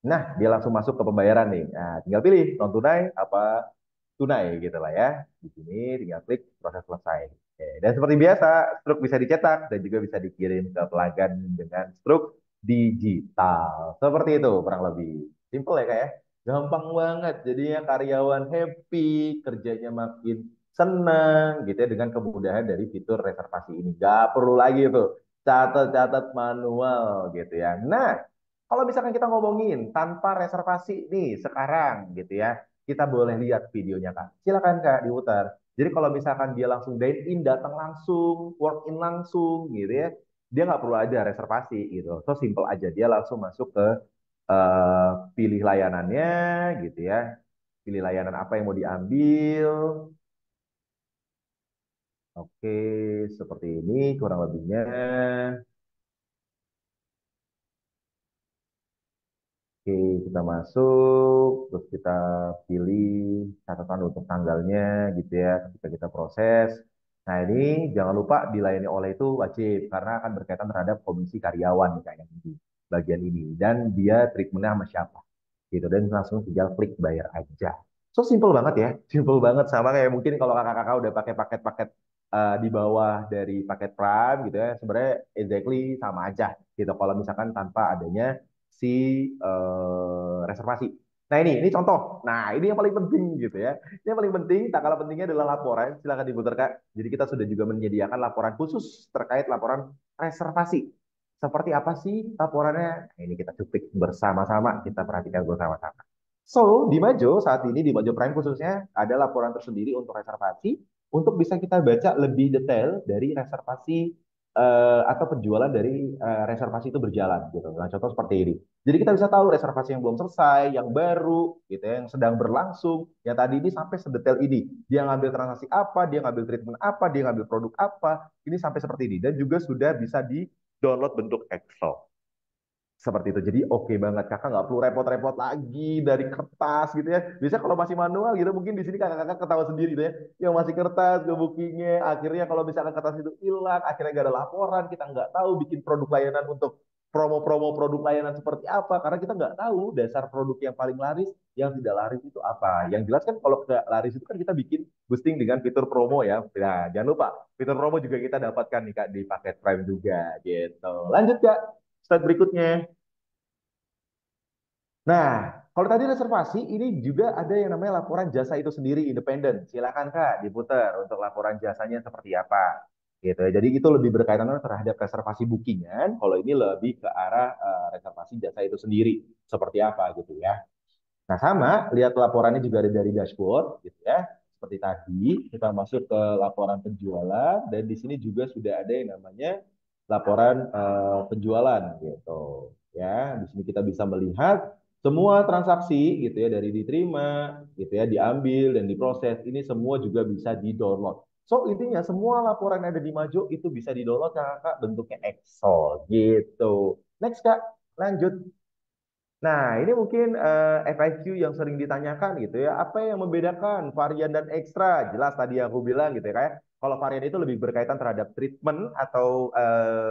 Nah, dia langsung masuk ke pembayaran nih. Nah, tinggal pilih non tunai apa tunai gitu lah ya. Di sini tinggal klik proses selesai. Oke. Dan seperti biasa, struk bisa dicetak dan juga bisa dikirim ke pelanggan dengan struk digital. Seperti itu kurang lebih. Simple ya kayak. Gampang banget. Jadinya karyawan happy, kerjanya makin senang gitu ya dengan kemudahan dari fitur reservasi ini. Gak perlu lagi tuh catat-catat manual gitu ya. Nah, kalau misalkan kita ngomongin tanpa reservasi nih sekarang gitu ya, kita boleh lihat videonya Kak. Silakan Kak diputar. Jadi kalau misalkan dia langsung dine in, datang langsung, work in langsung gitu ya, dia nggak perlu ada reservasi gitu. So simple aja, dia langsung masuk ke pilih layanannya gitu ya, pilih layanan apa yang mau diambil. Oke, seperti ini kurang lebihnya. Oke, kita masuk, terus kita pilih catatan untuk tanggalnya gitu ya, ketika kita proses. Nah ini jangan lupa dilayani oleh itu wajib, karena akan berkaitan terhadap komisi karyawan kayak di bagian ini. Dan dia treatmentnya sama siapa gitu, dan langsung tinggal klik bayar aja. So simple banget ya, simple banget sama kayak mungkin kalau kakak-kakak udah pakai paket-paket di bawah dari paket Prime gitu ya, sebenarnya exactly sama aja gitu. Kalau misalkan tanpa adanya si reservasi. Nah ini contoh. Nah ini yang paling penting gitu ya. Ini yang paling penting, tak kalah pentingnya adalah laporan. Silakan diputar Kak. Jadi kita sudah juga menyediakan laporan khusus terkait laporan reservasi. Seperti apa sih laporannya? Nah, ini kita cuplik bersama-sama, kita perhatikan bersama-sama. So, di Majo saat ini, di Majo Prime khususnya, ada laporan tersendiri untuk reservasi, untuk bisa kita baca lebih detail dari reservasi atau penjualan dari reservasi itu berjalan gitu. Nah, contoh seperti ini. Jadi kita bisa tahu reservasi yang belum selesai, yang baru, gitu ya, yang sedang berlangsung, yang tadi ini sampai sedetail ini. Dia ngambil transaksi apa, dia ngambil treatment apa, dia ngambil produk apa, ini sampai seperti ini. Dan juga sudah bisa di-download bentuk Excel. Seperti itu. Jadi oke banget. Kakak nggak perlu repot-repot lagi dari kertas gitu ya. Biasanya kalau masih manual gitu mungkin di sini kakak-kakak ketawa sendiri gitu ya. Yang masih kertas ke bookingnya. Akhirnya kalau misalkan kertas itu hilang, akhirnya nggak ada laporan. Kita nggak tahu bikin produk layanan untuk promo-promo produk layanan seperti apa. Karena kita nggak tahu dasar produk yang paling laris, yang tidak laris itu apa. Yang jelas kan kalau nggak laris itu kan kita bikin boosting dengan fitur promo ya. Nah, jangan lupa fitur promo juga kita dapatkan nih Kak di paket Prime juga gitu. Lanjut Kak, slide berikutnya. Nah, kalau tadi reservasi, ini juga ada yang namanya laporan jasa itu sendiri independen. Silakan Kak diputar untuk laporan jasanya seperti apa. Gitu ya. Jadi itu lebih berkaitan terhadap reservasi bookingan. Kalau ini lebih ke arah reservasi jasa itu sendiri seperti apa gitu ya. Nah, sama, lihat laporannya juga ada dari dashboard gitu ya. Seperti tadi, kita masuk ke laporan penjualan dan di sini juga sudah ada yang namanya laporan penjualan gitu. Ya, di sini kita bisa melihat semua transaksi gitu ya dari diterima gitu ya, diambil dan diproses. Ini semua juga bisa di-download. So, intinya semua laporan yang ada di Majo itu bisa di-download Kak, bentuknya Excel gitu. Next Kak, lanjut. Nah, ini mungkin FAQ yang sering ditanyakan gitu ya. Apa yang membedakan varian dan ekstra? Jelas tadi yang aku bilang gitu ya, kayak Kalau varian itu lebih berkaitan terhadap treatment atau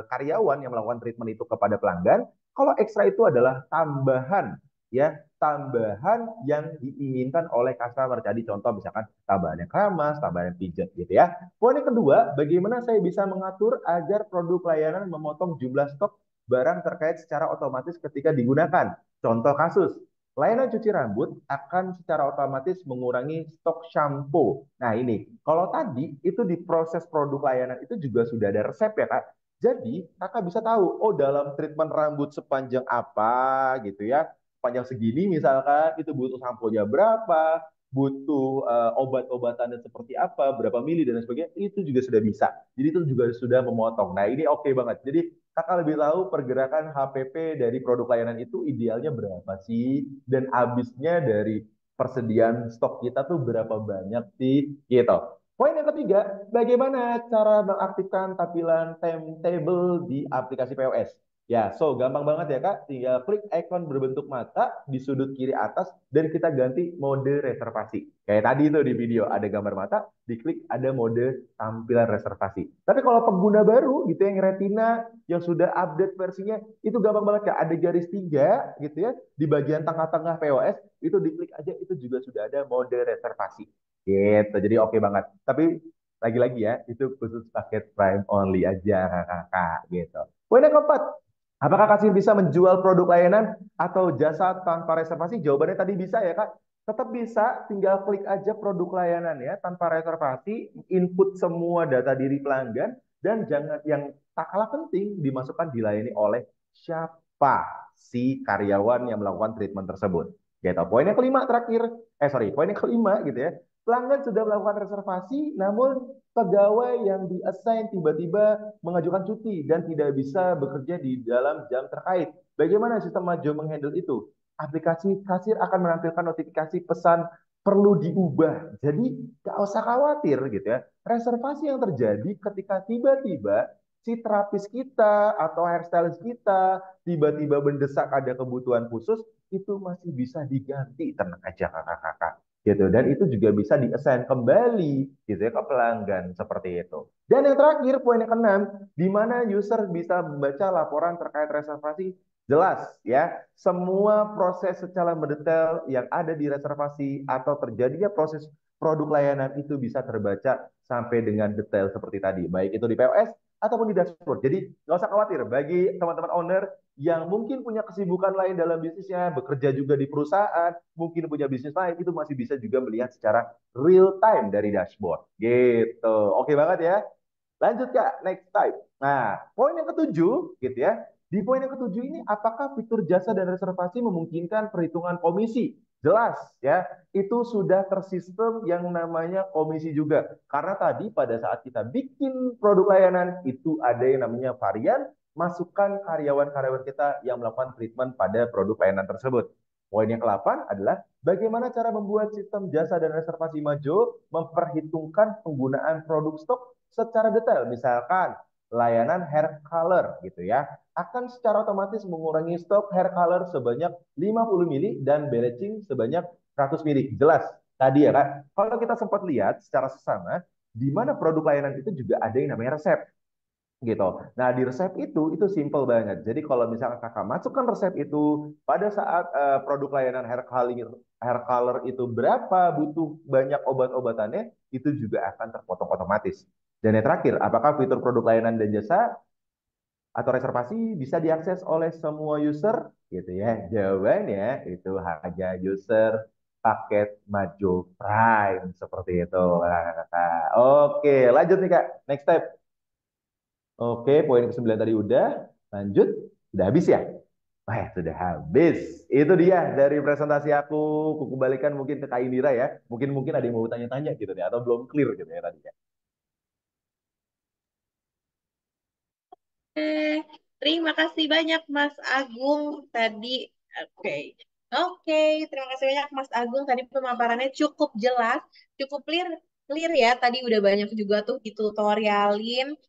karyawan yang melakukan treatment itu kepada pelanggan. Kalau ekstra itu adalah tambahan, ya, tambahan yang diinginkan oleh customer. Jadi contoh misalkan tambahan yang keramas, tambahan yang pijat gitu ya. Poin yang kedua, bagaimana saya bisa mengatur agar produk layanan memotong jumlah stok barang terkait secara otomatis ketika digunakan. Contoh kasus, layanan cuci rambut akan secara otomatis mengurangi stok shampoo. Nah ini, kalau tadi itu di proses produk layanan itu juga sudah ada resep ya Kak. Jadi kakak bisa tahu, oh dalam treatment rambut sepanjang apa gitu ya, sepanjang segini misalkan, itu butuh sampo-nya berapa, butuh obat-obatannya seperti apa, berapa mili dan sebagainya, itu juga sudah bisa. Jadi itu juga sudah memotong. Nah ini oke banget. Jadi kakak lebih tahu pergerakan HPP dari produk layanan itu idealnya berapa sih, dan habisnya dari persediaan stok kita tuh berapa banyak sih, gitu. Poin yang ketiga, bagaimana cara mengaktifkan tampilan timetable di aplikasi POS? Ya, so gampang banget ya Kak. Tinggal klik ikon berbentuk mata di sudut kiri atas dan kita ganti mode reservasi. Kayak tadi itu di video ada gambar mata, diklik ada mode tampilan reservasi. Tapi kalau pengguna baru gitu yang retina yang sudah update versinya itu gampang banget Kak. Ada garis 3 gitu ya di bagian tengah-tengah POS itu diklik aja itu juga sudah ada mode reservasi. Gitu. Jadi oke banget. Tapi lagi-lagi ya, itu khusus paket Prime only aja Kakak gitu. Poin yang keempat, apakah kasir bisa menjual produk layanan atau jasa tanpa reservasi? Jawabannya tadi bisa ya Kak. Tetap bisa, tinggal klik aja produk layanan ya tanpa reservasi, input semua data diri pelanggan, dan jangan yang tak kalah penting dimasukkan dilayani oleh siapa si karyawan yang melakukan treatment tersebut. Gitu. Poin yang kelima terakhir, poin yang kelima gitu ya. Pelanggan sudah melakukan reservasi, namun pegawai yang di-assign tiba-tiba mengajukan cuti dan tidak bisa bekerja di dalam jam terkait. Bagaimana sistem Majo menghandle itu? Aplikasi kasir akan menampilkan notifikasi pesan perlu diubah. Jadi gak usah khawatir gitu ya. Reservasi yang terjadi ketika tiba-tiba si terapis kita atau hairstylist kita tiba-tiba mendesak ada kebutuhan khusus, itu masih bisa diganti, tenang aja kakak-kakak gitu, dan itu juga bisa di-assign kembali gitu ya ke pelanggan seperti itu. Dan yang terakhir poin yang keenam, di mana user bisa membaca laporan terkait reservasi. Jelas ya, semua proses secara mendetail yang ada di reservasi atau terjadinya proses produk layanan itu bisa terbaca sampai dengan detail seperti tadi, baik itu di POS ataupun di dashboard. Jadi nggak usah khawatir bagi teman-teman owner yang mungkin punya kesibukan lain dalam bisnisnya, bekerja juga di perusahaan, mungkin punya bisnis lain, itu masih bisa juga melihat secara real time dari dashboard. Gitu. Oke banget ya. Lanjut Kak, next time. Nah, poin yang ketujuh, gitu ya. Di poin yang ketujuh ini, apakah fitur jasa dan reservasi memungkinkan perhitungan komisi? Jelas ya, itu sudah tersistem yang namanya komisi juga. Karena tadi pada saat kita bikin produk layanan, itu ada yang namanya varian, masukkan karyawan-karyawan kita yang melakukan treatment pada produk layanan tersebut. Poin yang ke-8 adalah bagaimana cara membuat sistem jasa dan reservasi Majo memperhitungkan penggunaan produk stok secara detail. Misalkan layanan hair color gitu ya, akan secara otomatis mengurangi stok hair color sebanyak 50 mili dan bleaching sebanyak 100 mili. Jelas tadi ya Kak, kalau kita sempat lihat secara sesama, di mana produk layanan itu juga ada yang namanya resep gitu. Nah, di resep itu simple banget. Jadi kalau misalkan kakak masukkan resep itu pada saat produk layanan hair color itu berapa butuh banyak obat-obatannya, itu juga akan terpotong otomatis. Dan yang terakhir, apakah fitur produk layanan dan jasa atau reservasi bisa diakses oleh semua user gitu ya? Jawabannya itu hanya user paket Majo Prime seperti itu. Kakak. Oke, lanjut nih Kak. Next step. Oke, poin ke-9 tadi udah. Lanjut. Sudah habis ya? Wah, sudah habis. Itu dia dari presentasi aku. Kuku balikan mungkin ke Kak Indira ya. Mungkin mungkin ada yang mau tanya-tanya gitu ya. Atau belum clear gitu ya tadi ya. Terima kasih banyak Mas Agung tadi. Oke. Oke, terima kasih banyak Mas Agung. Tadi pemaparannya cukup jelas, cukup clear, clear ya. Tadi udah banyak juga tuh ditutorialin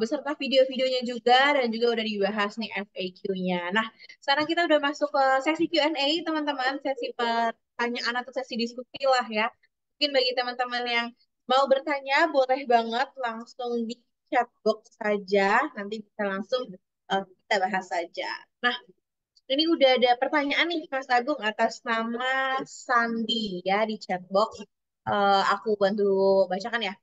beserta video-videonya juga dan juga udah dibahas nih FAQ-nya. Nah, sekarang kita udah masuk ke sesi Q&A, teman-teman, sesi pertanyaan atau sesi diskusi lah ya. Mungkin bagi teman-teman yang Mau bertanya, boleh banget langsung di chat box saja. Nanti bisa langsung kita bahas saja. Nah, ini udah ada pertanyaan nih Mas Agung atas nama Sandi ya di chat box. Aku bantu bacakan ya.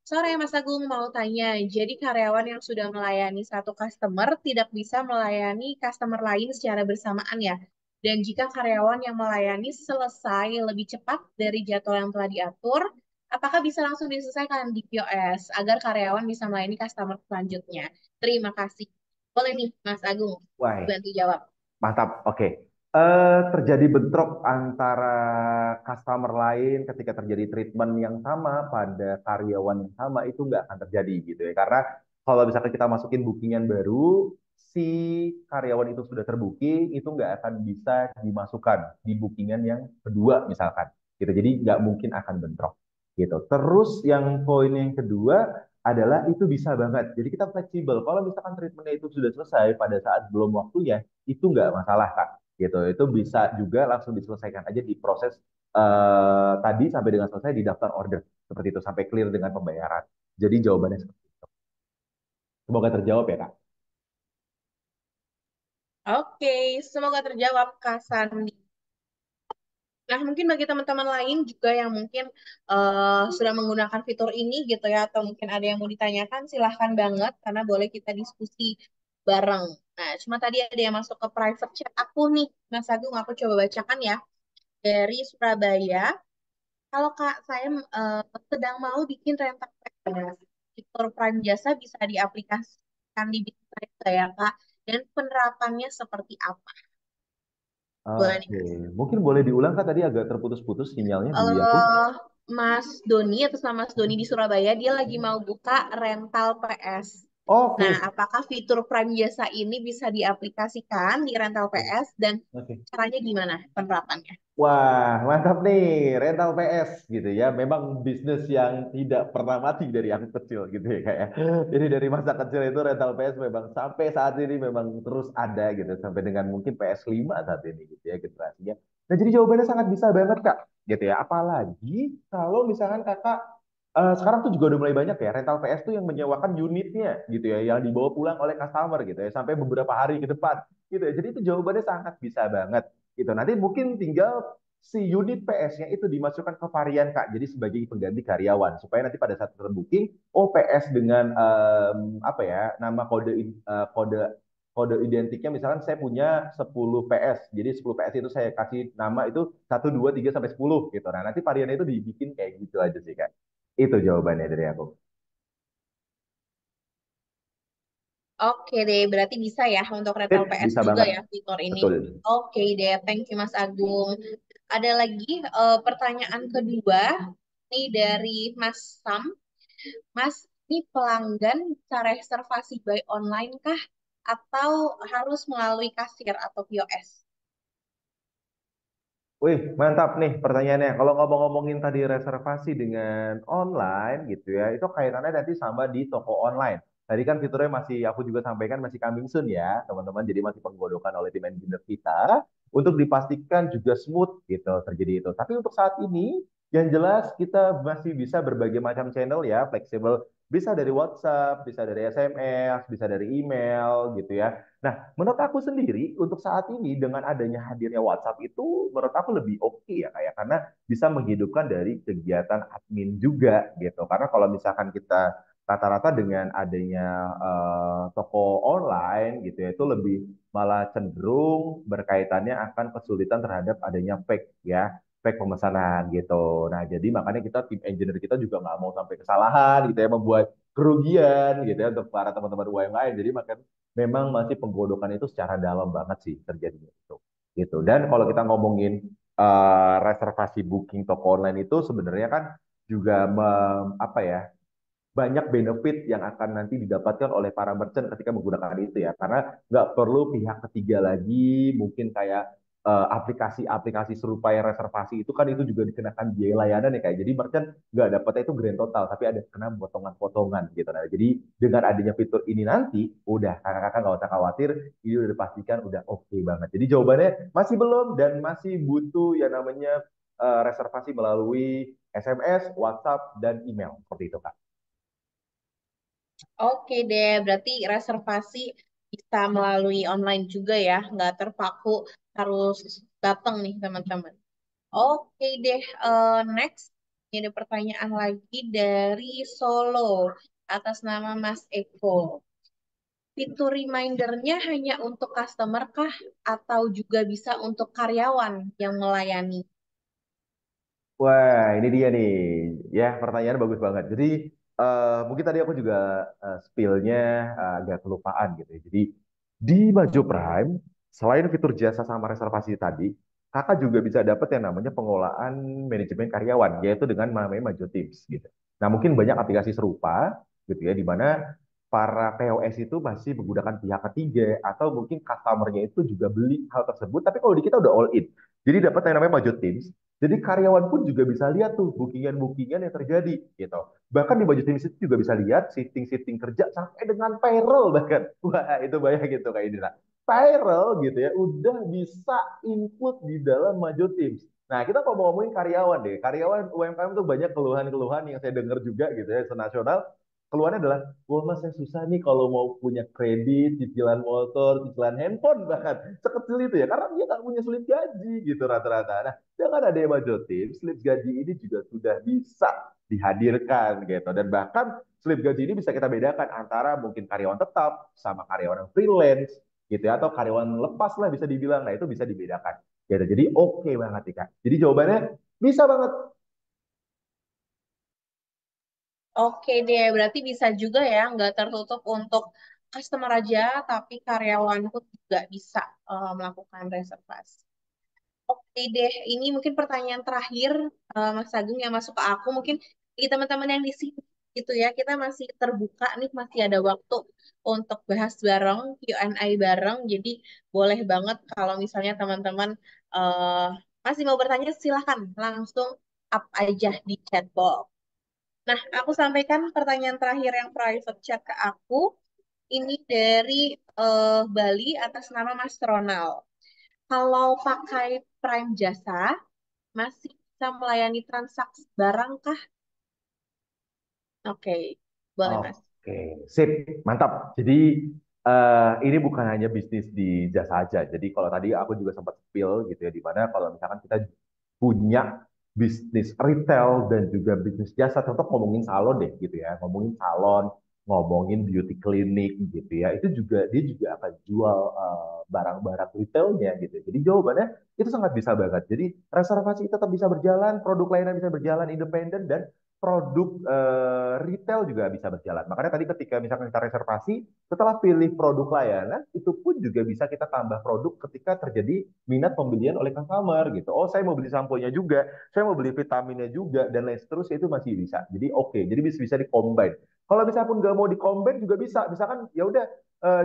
Sore Mas Agung mau tanya, jadi karyawan yang sudah melayani satu customer tidak bisa melayani customer lain secara bersamaan ya? Dan jika karyawan yang melayani selesai lebih cepat dari jadwal yang telah diatur, apakah bisa langsung diselesaikan di POS agar karyawan bisa melayani customer selanjutnya? Terima kasih. Boleh nih Mas Agung, Wah, bantu jawab. mantap. Oke. Terjadi bentrok antara customer lain ketika terjadi treatment yang sama pada karyawan yang sama itu nggak akan terjadi gitu ya. Karena kalau misalkan kita masukin bookingan baru, si karyawan itu sudah terbooking, itu nggak akan bisa dimasukkan di bookingan yang kedua misalkan. Gitu. Jadi nggak mungkin akan bentrok. Gitu. Terus yang poin yang kedua adalah itu bisa banget. Jadi kita fleksibel. Kalau misalkan treatmentnya itu sudah selesai pada saat belum waktunya, itu nggak masalah Kak gitu. Itu bisa juga langsung diselesaikan aja di proses tadi sampai dengan selesai di daftar order seperti itu sampai clear dengan pembayaran. Jadi jawabannya seperti itu. Semoga terjawab ya Kak. Oke, semoga terjawab Kak Sandi. Nah, mungkin bagi teman-teman lain juga yang mungkin sudah menggunakan fitur ini gitu ya, atau mungkin ada yang mau ditanyakan, silahkan banget, karena boleh kita diskusi bareng. Nah, cuma tadi ada yang masuk ke private chat aku nih, Mas Agung, aku coba bacakan ya. Dari Surabaya, kalau Kak, saya sedang mau bikin rental PS. Fitur Prime Jasa bisa diaplikasikan di bisnis saya, ya, Kak, dan penerapannya seperti apa? Boleh nih, Oke, Mas. mungkin boleh diulang Kak tadi agak terputus-putus sinyalnya di aku. eh Mas Doni atas nama Mas Doni di Surabaya, dia lagi mau buka rental PS. Nah, Oke. apakah fitur Prime Jasa ini bisa diaplikasikan di rental PS dan Oke. caranya gimana penerapannya? Wah, mantap nih, rental PS gitu ya. Memang bisnis yang tidak pernah mati dari aku kecil gitu ya kayak. Jadi dari masa kecil itu rental PS memang sampai saat ini memang terus ada gitu sampai dengan mungkin PS5 saat ini gitu ya generasinya. Nah, jadi jawabannya sangat bisa banget Kak gitu ya. Apalagi kalau misalkan Kakak sekarang tuh juga udah mulai banyak ya rental PS tuh yang menyewakan unitnya gitu ya yang dibawa pulang oleh customer gitu ya sampai beberapa hari ke depan gitu ya. Jadi itu jawabannya sangat bisa banget gitu. Nanti mungkin tinggal si unit PS-nya itu dimasukkan ke varian Kak. Jadi sebagai pengganti karyawan supaya nanti pada saat terbooking, oh PS dengan apa ya nama kode kode identiknya misalkan saya punya 10 PS. Jadi 10 PS itu saya kasih nama itu 1, 2, 3 sampai 10 gitu. Nah, nanti variannya itu dibikin kayak gitu aja sih Kak. Itu jawabannya dari aku. Oke deh, berarti bisa ya untuk Sip, rental PS bisa juga banget. ya fitur ini. Betul. Oke deh, thank you Mas Agung. Ada lagi pertanyaan kedua nih dari Mas Sam. Mas, ini pelanggan bisa reservasi by online kah? Atau harus melalui kasir atau POS? Wih, mantap nih pertanyaannya. Kalau ngomong-ngomongin tadi reservasi dengan online gitu ya, itu kaitannya nanti sama di toko online. Tadi kan fiturnya masih aku juga sampaikan masih coming soon ya, teman-teman. Jadi masih penggodokan oleh tim engineer kita untuk dipastikan juga smooth gitu terjadi itu. Tapi untuk saat ini yang jelas kita masih bisa berbagai macam channel ya, fleksibel. Bisa dari WhatsApp, bisa dari SMS, bisa dari email gitu ya. Nah, menurut aku sendiri untuk saat ini dengan adanya hadirnya WhatsApp itu menurut aku lebih oke ya kayak karena bisa menghidupkan dari kegiatan admin juga gitu. Karena kalau misalkan kita rata-rata dengan adanya toko online gitu ya itu lebih malah cenderung berkaitannya akan kesulitan terhadap adanya fake ya fake pemesanan gitu. Nah, jadi makanya kita tim engineer kita juga nggak mau sampai kesalahan gitu ya membuat kerugian gitu ya untuk para teman-teman UMKM. Jadi makanya memang masih penggodokan itu secara dalam banget sih terjadinya itu. Gitu. Dan kalau kita ngomongin reservasi booking toko online itu sebenarnya kan juga apa ya banyak benefit yang akan nanti didapatkan oleh para merchant ketika menggunakan itu ya. Karena nggak perlu pihak ketiga lagi, mungkin kayak aplikasi-aplikasi serupa yang reservasi itu kan itu juga dikenakan biaya layanan ya kayak. Jadi merchant nggak dapatnya itu grand total, tapi ada kena potongan-potongan gitu. Nah, jadi dengan adanya fitur ini nanti, udah kakak-kakak nggak usah khawatir, ini udah dipastikan udah oke banget. Jadi jawabannya masih belum dan masih butuh yang namanya reservasi melalui SMS, WhatsApp, dan email. Seperti itu, Kak. Oke deh, berarti reservasi bisa melalui online juga ya, nggak terpaku harus datang nih teman-teman. Oke deh, next. Ini ada pertanyaan lagi dari Solo atas nama Mas Eko. Fitur remindernya hanya untuk customer kah atau juga bisa untuk karyawan yang melayani? Wah, ini dia nih. Ya, pertanyaan bagus banget. Jadi, mungkin tadi aku juga spill-nya agak kelupaan gitu ya. Jadi, di Maju Prime, selain fitur jasa sama reservasi tadi, kakak juga bisa dapat yang namanya pengolahan manajemen karyawan, yaitu dengan namanya Maju Teams gitu. Nah, mungkin banyak aplikasi serupa gitu ya, di mana para POS itu masih menggunakan pihak ketiga atau mungkin customer-nya itu juga beli hal tersebut. Tapi kalau di kita udah all in. Jadi dapat yang namanya Maju Teams. Jadi karyawan pun juga bisa lihat tuh bookingan-bookingan yang terjadi gitu. Bahkan di Maju Teams itu juga bisa lihat shifting-shifting kerja sampai dengan payroll bahkan. Wah, itu banyak gitu kayak ini lah. Payroll gitu ya udah bisa input di dalam Maju Teams. Nah, kita kalau mau ngomongin karyawan deh. Karyawan UMKM tuh banyak keluhan-keluhan yang saya dengar juga gitu ya, senasional. Keluhannya adalah, wah mas saya susah nih kalau mau punya kredit, cicilan motor, cicilan handphone bahkan. Sekecil itu ya, karena dia nggak punya slip gaji gitu rata-rata. Nah, dengan ada Majotim, slip gaji ini juga sudah bisa dihadirkan gitu. Dan bahkan slip gaji ini bisa kita bedakan antara mungkin karyawan tetap sama karyawan yang freelance gitu ya, atau karyawan lepas lah bisa dibilang. Nah, itu bisa dibedakan. Gitu. Jadi oke banget nih Kak. Jadi jawabannya bisa banget. Oke deh, berarti bisa juga ya, nggak tertutup untuk customer aja, tapi karyawan pun juga bisa melakukan reservasi. Oke deh, ini mungkin pertanyaan terakhir Mas Agung yang masuk ke aku. Mungkin bagi teman-teman yang di sini gitu ya, kita masih terbuka nih, masih ada waktu untuk bahas bareng, Q&A bareng. Jadi boleh banget kalau misalnya teman-teman eh, masih mau bertanya, silahkan langsung up aja di chat box. Nah, aku sampaikan pertanyaan terakhir yang private chat ke aku. Ini dari Bali atas nama Mas Ronald. Kalau pakai Prime Jasa, masih bisa melayani transaksi barang kah? Oke, boleh Mas. Oke, sip, mantap. Jadi ini bukan hanya bisnis di jasa aja. Jadi kalau tadi aku juga sempat spill gitu ya, di mana kalau misalkan kita punya bisnis retail dan juga bisnis jasa, contoh ngomongin salon deh gitu ya, ngomongin salon, ngomongin beauty clinic gitu ya, itu juga dia juga akan jual barang-barang retailnya gitu. Jadi jawabannya itu sangat bisa banget. Jadi reservasi tetap bisa berjalan, produk layanan bisa berjalan independen dan produk retail juga bisa berjalan. Makanya tadi ketika misalkan kita reservasi, setelah pilih produk layanan, itu pun juga bisa kita tambah produk ketika terjadi minat pembelian oleh customer gitu. Oh, saya mau beli sampo-nya juga, saya mau beli vitaminnya juga, dan lain seterusnya itu masih bisa. Jadi oke, jadi bisa di-combine. Kalau misalnya pun nggak mau di-combine juga bisa. Misalkan ya udah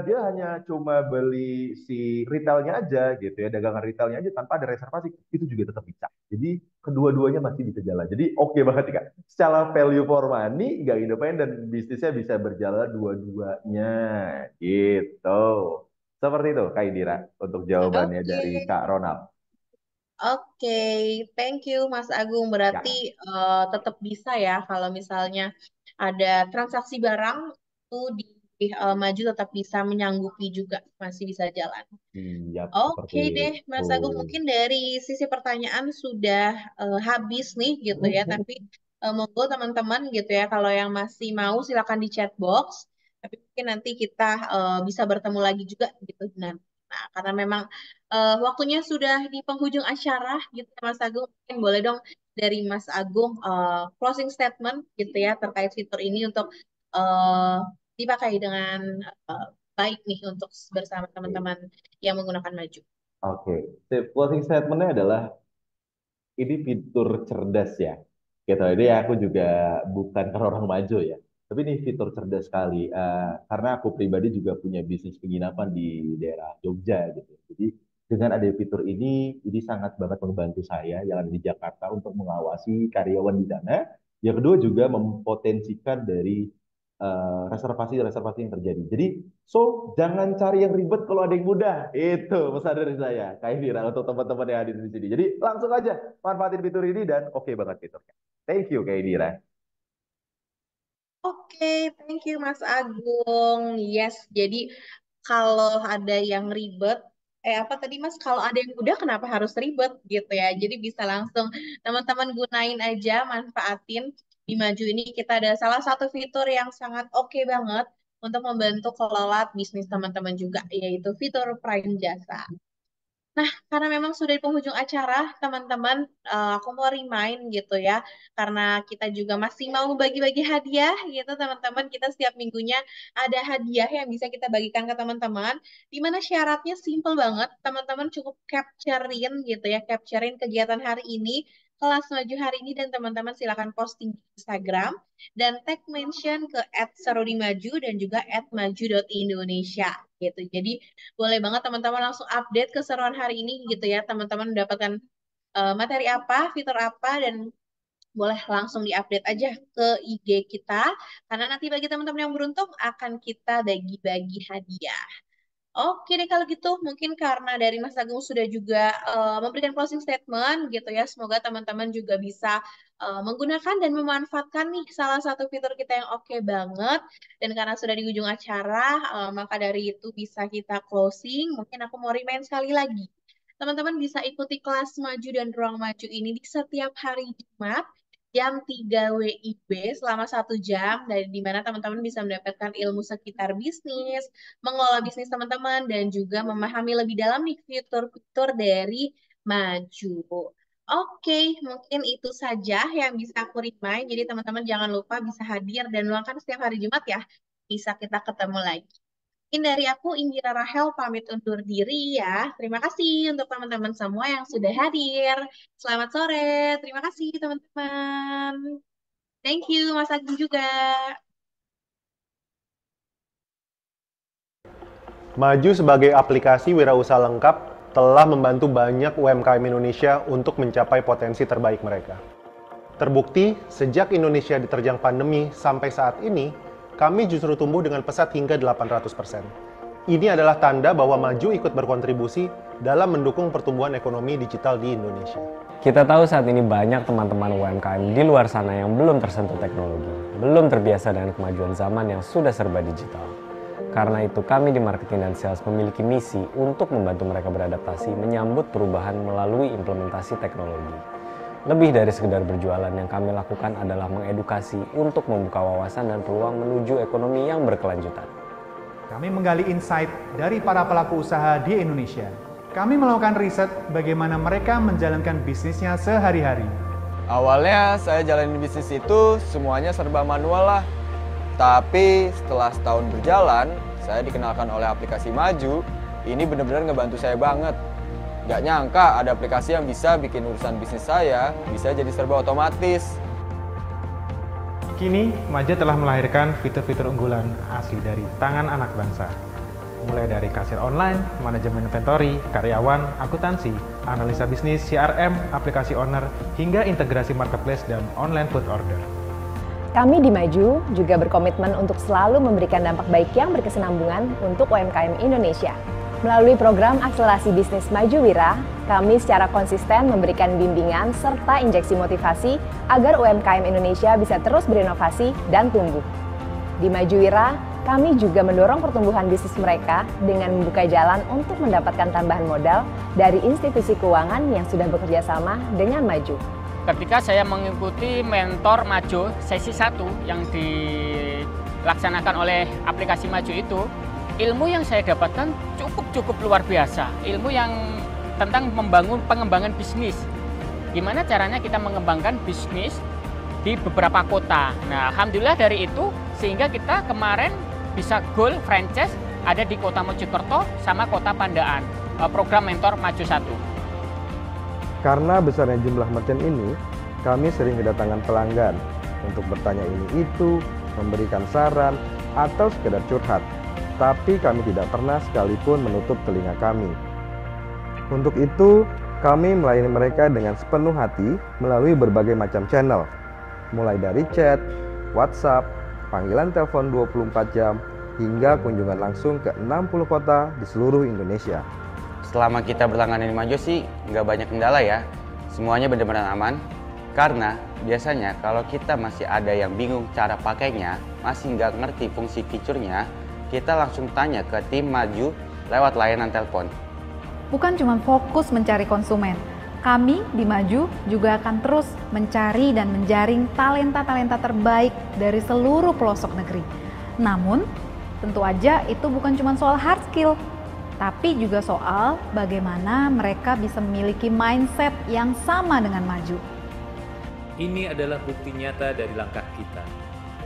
dia hanya cuma beli si retailnya aja gitu ya, dagangan retailnya aja tanpa ada reservasi, itu juga tetap bisa. Jadi kedua-duanya masih bisa jalan. Jadi oke banget Kak. Secara value for money nggak independen, bisnisnya bisa berjalan dua-duanya gitu. Seperti itu Kak Indira untuk jawabannya Oke, dari Kak Ronald. oke, thank you Mas Agung. Berarti Ya, tetap bisa ya kalau misalnya ada transaksi barang itu di maju tetap bisa menyanggupi juga, masih bisa jalan. siap seperti Oke deh, itu. Mas Agung, mungkin dari sisi pertanyaan sudah habis nih gitu ya. Tapi monggo teman-teman gitu ya, kalau yang masih mau silakan di chat box. Tapi mungkin nanti kita bisa bertemu lagi juga gitu nanti. Nah, karena memang waktunya sudah di penghujung acara gitu ya, Mas Agung. Mungkin boleh dong dari Mas Agung closing statement gitu ya terkait fitur ini untuk eh, dipakai dengan eh, baik nih untuk bersama teman-teman yang menggunakan maju. Oke, closing statement-nya adalah ini fitur cerdas ya. Gitu. Ini aku juga bukan orang maju ya. Tapi ini fitur cerdas sekali. Karena aku pribadi juga punya bisnis penginapan di daerah Jogja gitu. Jadi dengan ada fitur ini sangat banget membantu saya yang ada di Jakarta untuk mengawasi karyawan di sana. Yang kedua juga mempotensikan dari reservasi yang terjadi. Jadi, so jangan cari yang ribet kalau ada yang mudah. Itu pesan dari saya, Kak Indira, untuk teman-teman yang hadir di sini. Jadi langsung aja manfaatin fitur ini dan oke banget fiturnya. Thank you, Kak Indira. Oke, thank you Mas Agung. Yes, jadi kalau ada yang ribet, apa tadi Mas? Kalau ada yang mudah, kenapa harus ribet gitu ya? Jadi bisa langsung teman-teman gunain aja, manfaatin. Di Maju ini kita ada salah satu fitur yang sangat oke banget untuk membantu kelola bisnis teman-teman juga, yaitu fitur Prime Jasa. Nah, karena memang sudah di penghujung acara, teman-teman, aku mau remind gitu ya, karena kita juga masih mau bagi-bagi hadiah gitu, teman-teman. Kita setiap minggunya ada hadiah yang bisa kita bagikan ke teman-teman, di mana syaratnya simple banget, teman-teman cukup capturein gitu ya, capturein kegiatan hari ini, kelas maju hari ini, dan teman-teman silakan posting di Instagram, dan tag mention ke @serudimaju dan juga @maju.indonesia gitu. Jadi boleh banget teman-teman langsung update keseruan hari ini gitu ya. Teman-teman mendapatkan materi apa, fitur apa, dan boleh langsung diupdate aja ke IG kita. Karena nanti bagi teman-teman yang beruntung akan kita bagi-bagi hadiah. Oke deh kalau gitu, mungkin karena dari Mas Agung sudah juga memberikan closing statement gitu ya. Semoga teman-teman juga bisa menggunakan dan memanfaatkan nih salah satu fitur kita yang oke banget. Dan karena sudah di ujung acara, maka dari itu bisa kita closing. Mungkin aku mau remind sekali lagi. Teman-teman bisa ikuti kelas maju dan ruang maju ini di setiap hari Jumat jam 3 WIB selama 1 jam, dari di mana teman-teman bisa mendapatkan ilmu sekitar bisnis, mengelola bisnis teman-teman, dan juga memahami lebih dalam nih fitur-fitur dari Maju. Oke, mungkin itu saja yang bisa aku remind. Jadi teman-teman jangan lupa bisa hadir dan luangkan setiap hari Jumat ya. Bisa kita ketemu lagi. Mungkin dari aku, Indira Rahel, pamit undur diri ya. Terima kasih untuk teman-teman semua yang sudah hadir. Selamat sore. Terima kasih teman-teman. Thank you, Mas Agung juga. Maju sebagai aplikasi wirausaha lengkap telah membantu banyak UMKM Indonesia untuk mencapai potensi terbaik mereka. Terbukti, sejak Indonesia diterjang pandemi sampai saat ini, kami justru tumbuh dengan pesat hingga 800%. Ini adalah tanda bahwa Maju ikut berkontribusi dalam mendukung pertumbuhan ekonomi digital di Indonesia. Kita tahu saat ini banyak teman-teman UMKM di luar sana yang belum tersentuh teknologi, belum terbiasa dengan kemajuan zaman yang sudah serba digital. Karena itu kami di Marketing dan Sales memiliki misi untuk membantu mereka beradaptasi menyambut perubahan melalui implementasi teknologi. Lebih dari sekedar berjualan, yang kami lakukan adalah mengedukasi untuk membuka wawasan dan peluang menuju ekonomi yang berkelanjutan. Kami menggali insight dari para pelaku usaha di Indonesia. Kami melakukan riset bagaimana mereka menjalankan bisnisnya sehari-hari. Awalnya saya jalanin bisnis itu semuanya serba manual lah. Tapi setelah setahun berjalan, saya dikenalkan oleh aplikasi Maju. Ini benar-benar ngebantu saya banget. Gak nyangka ada aplikasi yang bisa bikin urusan bisnis saya bisa jadi serba otomatis. Kini, Maju telah melahirkan fitur-fitur unggulan asli dari tangan anak bangsa. Mulai dari kasir online, manajemen inventory, karyawan, akuntansi, analisa bisnis, CRM, aplikasi owner, hingga integrasi marketplace dan online food order. Kami di Maju juga berkomitmen untuk selalu memberikan dampak baik yang berkesinambungan untuk UMKM Indonesia. Melalui program akselerasi bisnis Maju Wira, kami secara konsisten memberikan bimbingan serta injeksi motivasi agar UMKM Indonesia bisa terus berinovasi dan tumbuh. Di Maju Wira, kami juga mendorong pertumbuhan bisnis mereka dengan membuka jalan untuk mendapatkan tambahan modal dari institusi keuangan yang sudah bekerja sama dengan Maju. Ketika saya mengikuti mentor Maju sesi 1 yang dilaksanakan oleh aplikasi Maju itu, ilmu yang saya dapatkan cukup luar biasa. Ilmu yang tentang pengembangan bisnis. Gimana caranya kita mengembangkan bisnis di beberapa kota. Nah, alhamdulillah dari itu sehingga kita kemarin bisa goal franchise ada di Kota Mojokerto sama Kota Pandaan. Program mentor Maju 1. Karena besarnya jumlah merchant ini, kami sering kedatangan pelanggan untuk bertanya ini itu, memberikan saran, atau sekedar curhat. Tapi kami tidak pernah sekalipun menutup telinga kami. Untuk itu, kami melayani mereka dengan sepenuh hati melalui berbagai macam channel, mulai dari chat, WhatsApp, panggilan telepon 24 jam, hingga kunjungan langsung ke 60 kota di seluruh Indonesia. Selama kita berlangganan di Maju sih nggak banyak kendala ya. Semuanya benar-benar aman. Karena biasanya kalau kita masih ada yang bingung cara pakainya, masih nggak ngerti fungsi fiturnya, kita langsung tanya ke tim Maju lewat layanan telepon. Bukan cuma fokus mencari konsumen, kami di Maju juga akan terus mencari dan menjaring talenta-talenta terbaik dari seluruh pelosok negeri. Namun, tentu aja itu bukan cuma soal hard skill, tapi juga soal bagaimana mereka bisa memiliki mindset yang sama dengan Maju. Ini adalah bukti nyata dari langkah kita.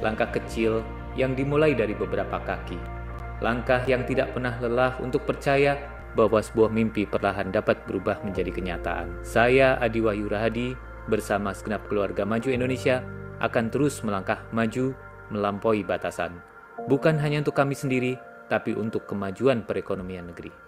Langkah kecil yang dimulai dari beberapa kaki. Langkah yang tidak pernah lelah untuk percaya bahwa sebuah mimpi perlahan dapat berubah menjadi kenyataan. Saya Adi Wahyu Rahadi bersama segenap keluarga Maju Indonesia akan terus melangkah maju melampaui batasan. Bukan hanya untuk kami sendiri, tapi untuk kemajuan perekonomian negeri.